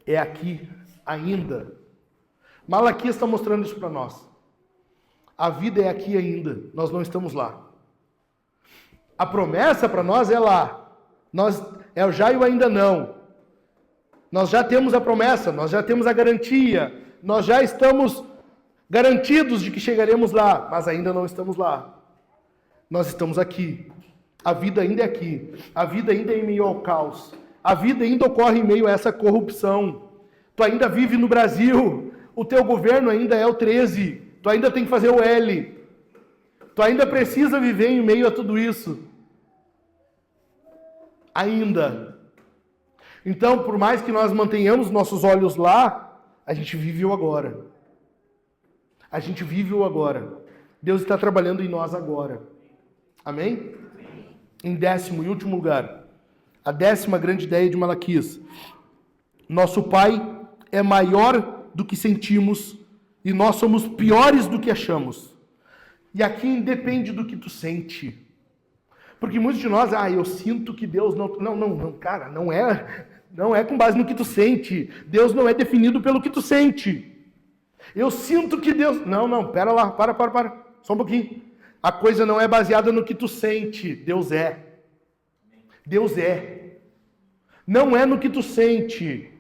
é aqui ainda. Malaquias está mostrando isso para nós. A vida é aqui ainda. Nós não estamos lá. A promessa para nós é lá. É o já e o ainda não. Nós já temos a promessa, nós já temos a garantia, nós já estamos garantidos de que chegaremos lá, mas ainda não estamos lá. Nós estamos aqui. A vida ainda é aqui. A vida ainda é em meio ao caos. A vida ainda ocorre em meio a essa corrupção. Tu ainda vive no Brasil. O teu governo ainda é o 13. Tu ainda tem que fazer o L. Tu ainda precisa viver em meio a tudo isso. Ainda. Então, por mais que nós mantenhamos nossos olhos lá, a gente vive o agora. A gente vive o agora. Deus está trabalhando em nós agora. Amém? Em décimo e último lugar, A 10ª grande ideia de Malaquias. Nosso Pai é maior do que sentimos e nós somos piores do que achamos. E aqui independe do que tu sente. Porque muitos de nós, eu sinto que Deus não... Não, cara, não é com base no que tu sente. Deus não é definido pelo que tu sente. Eu sinto que Deus... Não, pera lá, para. Só um pouquinho. A coisa não é baseada no que tu sente. Deus é. Deus é. Não é no que tu sente.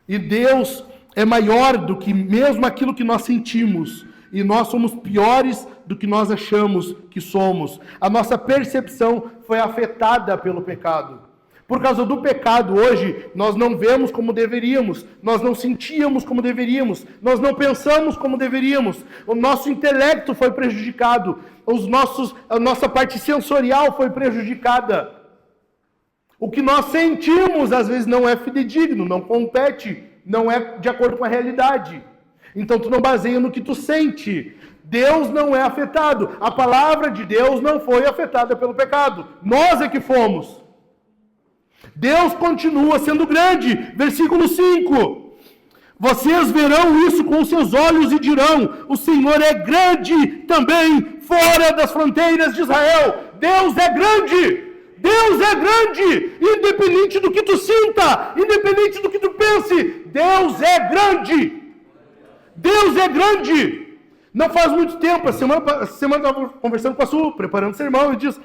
E Deus é maior do que mesmo aquilo que nós sentimos. E nós somos piores do que nós achamos que somos. A nossa percepção foi afetada pelo pecado. Por causa do pecado, hoje, nós não vemos como deveríamos, nós não sentíamos como deveríamos, nós não pensamos como deveríamos, o nosso intelecto foi prejudicado, a nossa parte sensorial foi prejudicada. O que nós sentimos, às vezes, não é fidedigno, não compete, não é de acordo com a realidade. Então, tu não baseia no que tu sente. Deus não é afetado. A palavra de Deus não foi afetada pelo pecado. Nós é que fomos. Deus continua sendo grande. Versículo 5. Vocês verão isso com os seus olhos e dirão: o Senhor é grande também fora das fronteiras de Israel. Deus é grande. Deus é grande. Independente do que tu sinta, independente do que tu pense, Deus é grande. Deus é grande. Não faz muito tempo, a semana eu estava conversando com a Su, preparando o sermão, e diz,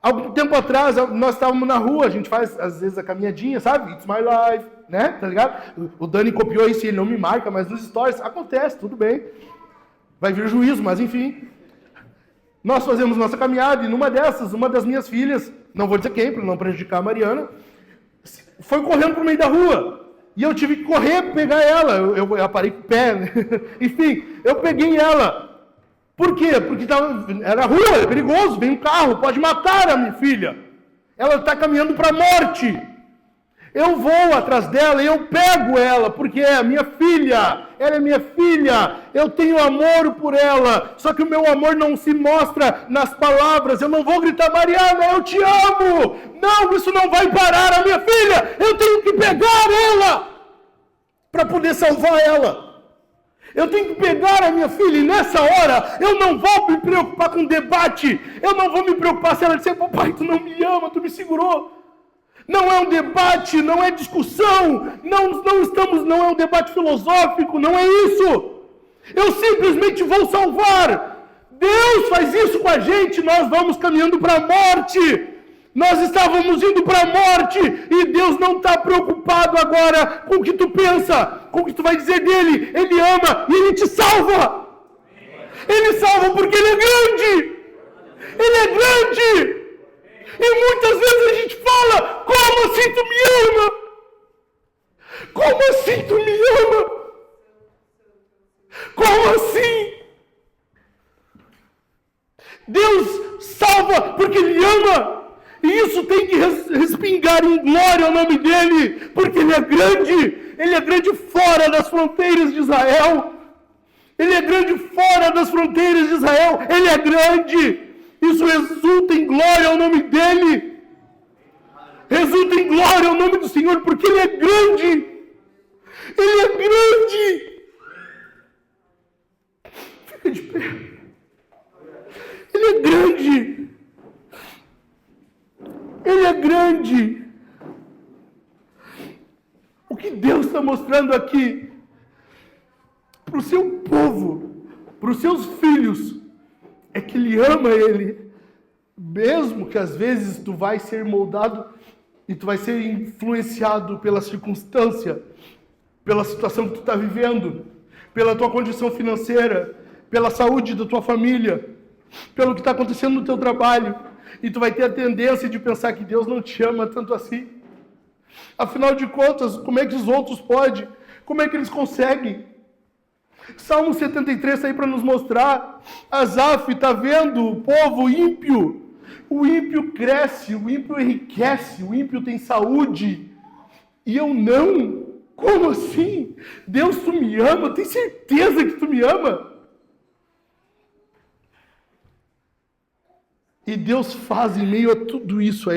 algum tempo atrás, nós estávamos na rua, a gente faz, às vezes, a caminhadinha, sabe? It's my life, né? Tá ligado? O Dani copiou isso e ele não me marca, mas nos stories acontece, tudo bem. Vai vir juízo, mas enfim. Nós fazemos nossa caminhada, e numa dessas, uma das minhas filhas, não vou dizer quem, para não prejudicar a Mariana, foi correndo pro meio da rua. E eu tive que correr para pegar ela. Eu parei com o pé, né? Enfim, eu peguei ela. Por quê? Porque era rua, é perigoso, vem um carro, pode matar a minha filha. Ela está caminhando para a morte. Eu vou atrás dela e eu pego ela, porque é a minha filha. Ela é minha filha. Eu tenho amor por ela. Só que o meu amor não se mostra nas palavras. Eu não vou gritar, Mariana, eu te amo. Não, isso não vai parar a minha filha. Eu tenho que pegar ela para poder salvar ela. Eu tenho que pegar a minha filha e nessa hora eu não vou me preocupar com debate. Eu não vou me preocupar se ela disser, papai, tu não me ama, tu me segurou. Não é um debate, não é discussão, não é um debate filosófico, não é isso. Eu simplesmente vou salvar. Deus faz isso com a gente, nós vamos caminhando para a morte. Nós estávamos indo para a morte e Deus não está preocupado agora com o que tu pensa, com o que tu vai dizer dele. Ele ama e ele te salva. Ele salva porque ele é grande. Ele é grande. E muitas vezes a gente fala, como assim tu me ama? Como assim tu me ama? Como assim? Deus salva porque Ele ama. E isso tem que respingar em glória ao nome dEle, porque Ele é grande. Ele é grande fora das fronteiras de Israel. Ele é grande fora das fronteiras de Israel. Ele é grande. Isso resulta em glória ao nome dEle. Resulta em glória ao nome do Senhor, porque Ele é grande. Ele é grande. Fica de pé. Ele é grande. Ele é grande. O que Deus está mostrando aqui para o seu povo, para os seus filhos, é que Ele ama ele, mesmo que às vezes tu vai ser moldado e tu vai ser influenciado pela circunstância, pela situação que tu está vivendo, pela tua condição financeira, pela saúde da tua família, pelo que está acontecendo no teu trabalho, e tu vai ter a tendência de pensar que Deus não te ama tanto assim. Afinal de contas, como é que os outros podem? Como é que eles conseguem? Salmo 73 está aí para nos mostrar. Asaf está vendo o povo ímpio. O ímpio cresce, o ímpio enriquece, o ímpio tem saúde. E eu não. Como assim? Deus, tu me ama? Eu tenho certeza que tu me ama. E Deus faz em meio a tudo isso, a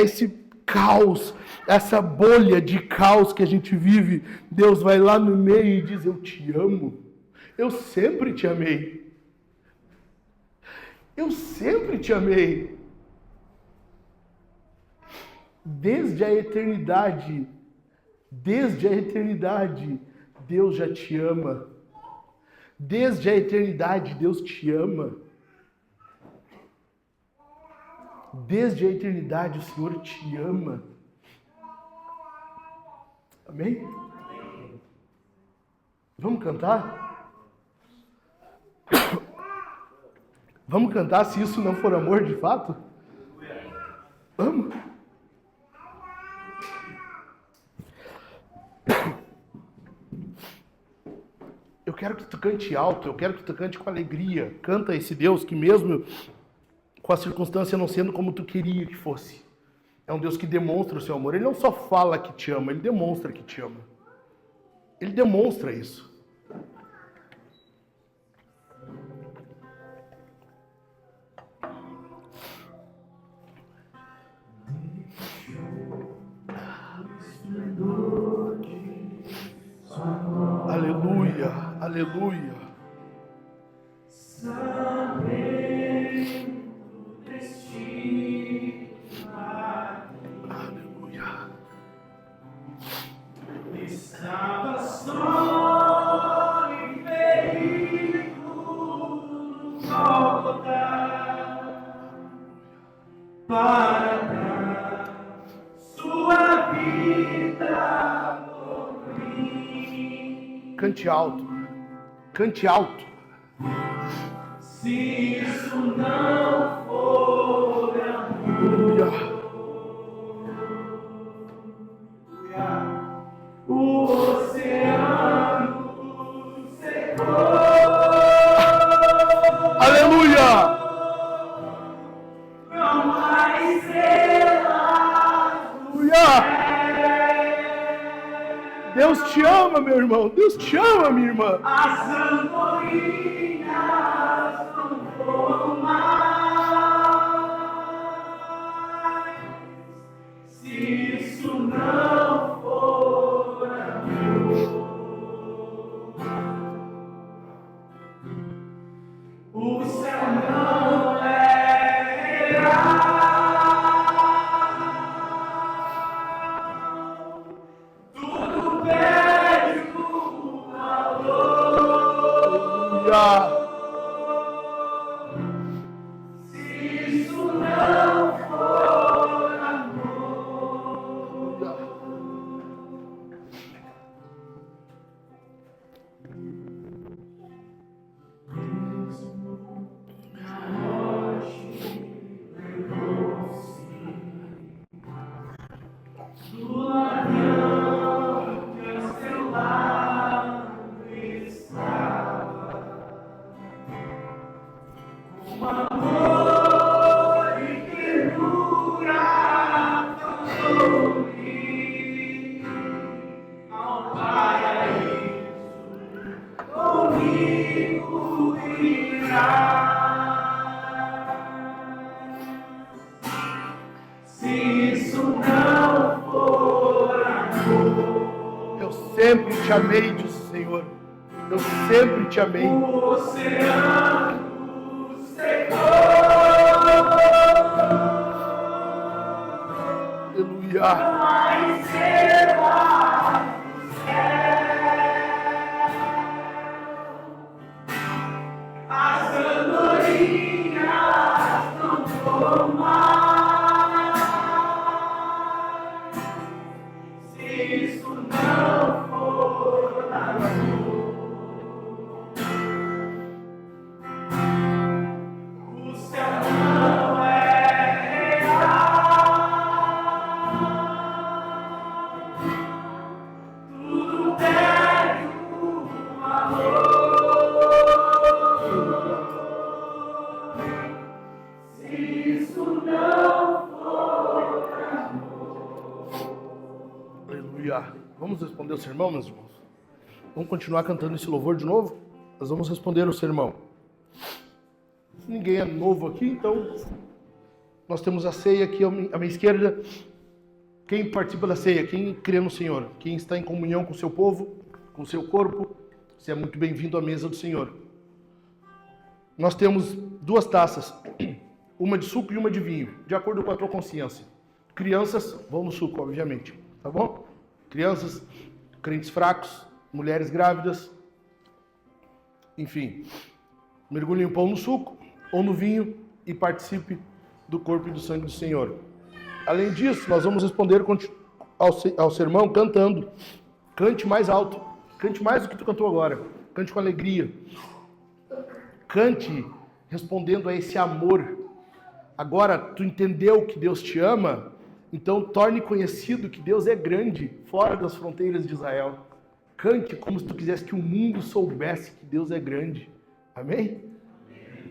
esse caos, essa bolha de caos que a gente vive, Deus vai lá no meio e diz: eu te amo, eu sempre te amei, eu sempre te amei. Desde a eternidade, Deus já te ama. Desde a eternidade, Deus te ama. Desde a eternidade, o Senhor te ama. Amém? Vamos cantar? Vamos cantar se isso não for amor de fato? Vamos? Eu quero que tu cante alto, eu quero que tu cante com alegria. Canta esse Deus que mesmo com a circunstância não sendo como tu queria que fosse, é um Deus que demonstra o seu amor. Ele não só fala que te ama, ele demonstra que te ama. Ele demonstra isso. Aleluia, aleluia. Aleluia.
Estava só e ferido no Gólgota para dar sua vida por mim.
Cante alto, cante alto.
Se isso não for
Aleluia.
o oceano secou.
Aleluia.
Não há estrelas.
Aleluia. Deus te ama, meu irmão. Deus te ama, minha irmã.
As andorinhas não voam mais. Se isso não for amor, o céu não é real. Tudo perde o valor.
Aleluia.
Se isso não for amor, do ladrão que ao seu lado estava, com amor e ternura falou-me ao paraíso, comigo irá. Se isso não for amor,
Eu sempre te amei, diz o Senhor. Eu sempre te amei.
o oceano secou.
Aleluia.
Não há estrelas no céu. As andorinhas não voam mais. Se isso não for amor, o céu não é real. Tudo perde o valor. Se isso não for
Aleluia. Vamos responder o sermão, meus irmãos? Vamos continuar cantando esse louvor de novo? Nós vamos responder o sermão. Ninguém é novo aqui, então nós temos a ceia aqui à minha esquerda. Quem participa da ceia, quem crê no Senhor, quem está em comunhão com o seu povo, com o seu corpo, você é muito bem-vindo à mesa do Senhor. Nós temos 2 taças, uma de suco e uma de vinho, de acordo com a tua consciência. Crianças vão no suco, obviamente, tá bom? Crianças, crentes fracos, mulheres grávidas, enfim, mergulhe um pão no suco ou no vinho e participe do corpo e do sangue do Senhor. Além disso, nós vamos responder ao sermão cantando. Cante mais alto, cante mais do que tu cantou agora, cante com alegria, cante respondendo a esse amor. Agora, tu entendeu que Deus te ama, então torne conhecido que Deus é grande fora das fronteiras de Israel. Cante como se tu quisesse que o mundo soubesse que Deus é grande. Amém?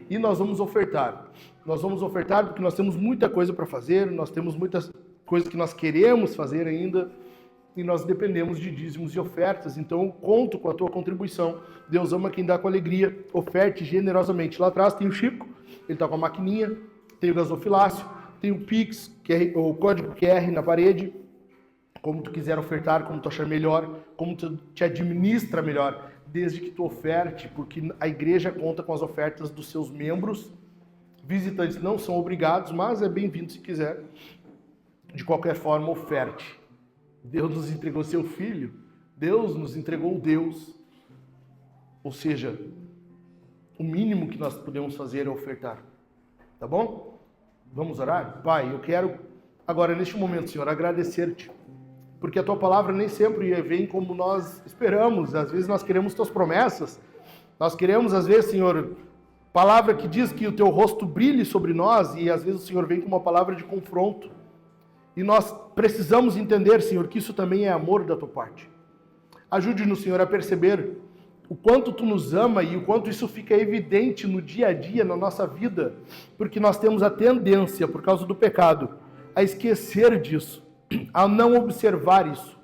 E nós vamos ofertar. Nós vamos ofertar porque nós temos muita coisa para fazer, nós temos muitas coisas que nós queremos fazer ainda, e nós dependemos de dízimos e ofertas, então eu conto com a tua contribuição. Deus ama quem dá com alegria, oferte generosamente. Lá atrás tem o Chico, ele está com a maquininha, tem o gasofilácio, tem o Pix, o código QR na parede, como tu quiser ofertar, como tu achar melhor, como tu te administra melhor, desde que tu oferte, porque a igreja conta com as ofertas dos seus membros. Visitantes não são obrigados, mas é bem-vindo se quiser. De qualquer forma, oferte. Deus nos entregou seu Filho, Deus nos entregou Deus. Ou seja, o mínimo que nós podemos fazer é ofertar. Tá bom? Vamos orar? Pai, eu quero agora, neste momento, Senhor, agradecer-te, porque a tua palavra nem sempre vem como nós esperamos. Às vezes nós queremos tuas promessas, nós queremos, às vezes, Senhor, palavra que diz que o teu rosto brilhe sobre nós, e às vezes o Senhor vem com uma palavra de confronto. E nós precisamos entender, Senhor, que isso também é amor da tua parte. Ajude-nos, Senhor, a perceber o quanto tu nos ama e o quanto isso fica evidente no dia a dia, na nossa vida, porque nós temos a tendência, por causa do pecado, a esquecer disso, a não observar isso,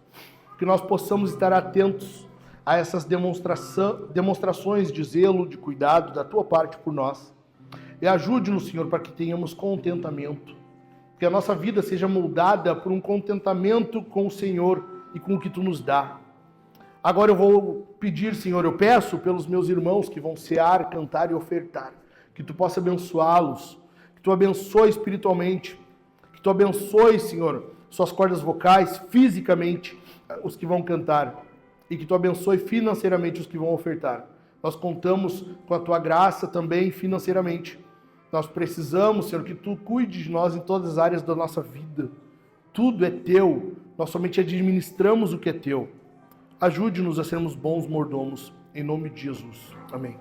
que nós possamos estar atentos a essas demonstrações de zelo, de cuidado da tua parte por nós. E ajude-nos, Senhor, para que tenhamos contentamento, que a nossa vida seja moldada por um contentamento com o Senhor e com o que tu nos dá. Agora eu vou pedir, Senhor, eu peço pelos meus irmãos que vão cear, cantar e ofertar, que tu possa abençoá-los, que tu abençoe espiritualmente, que tu abençoe, Senhor, suas cordas vocais, fisicamente, os que vão cantar, e que tu abençoe financeiramente os que vão ofertar. Nós contamos com a tua graça também financeiramente. Nós precisamos, Senhor, que tu cuide de nós em todas as áreas da nossa vida. Tudo é teu, nós somente administramos o que é teu. Ajude-nos a sermos bons mordomos, em nome de Jesus. Amém.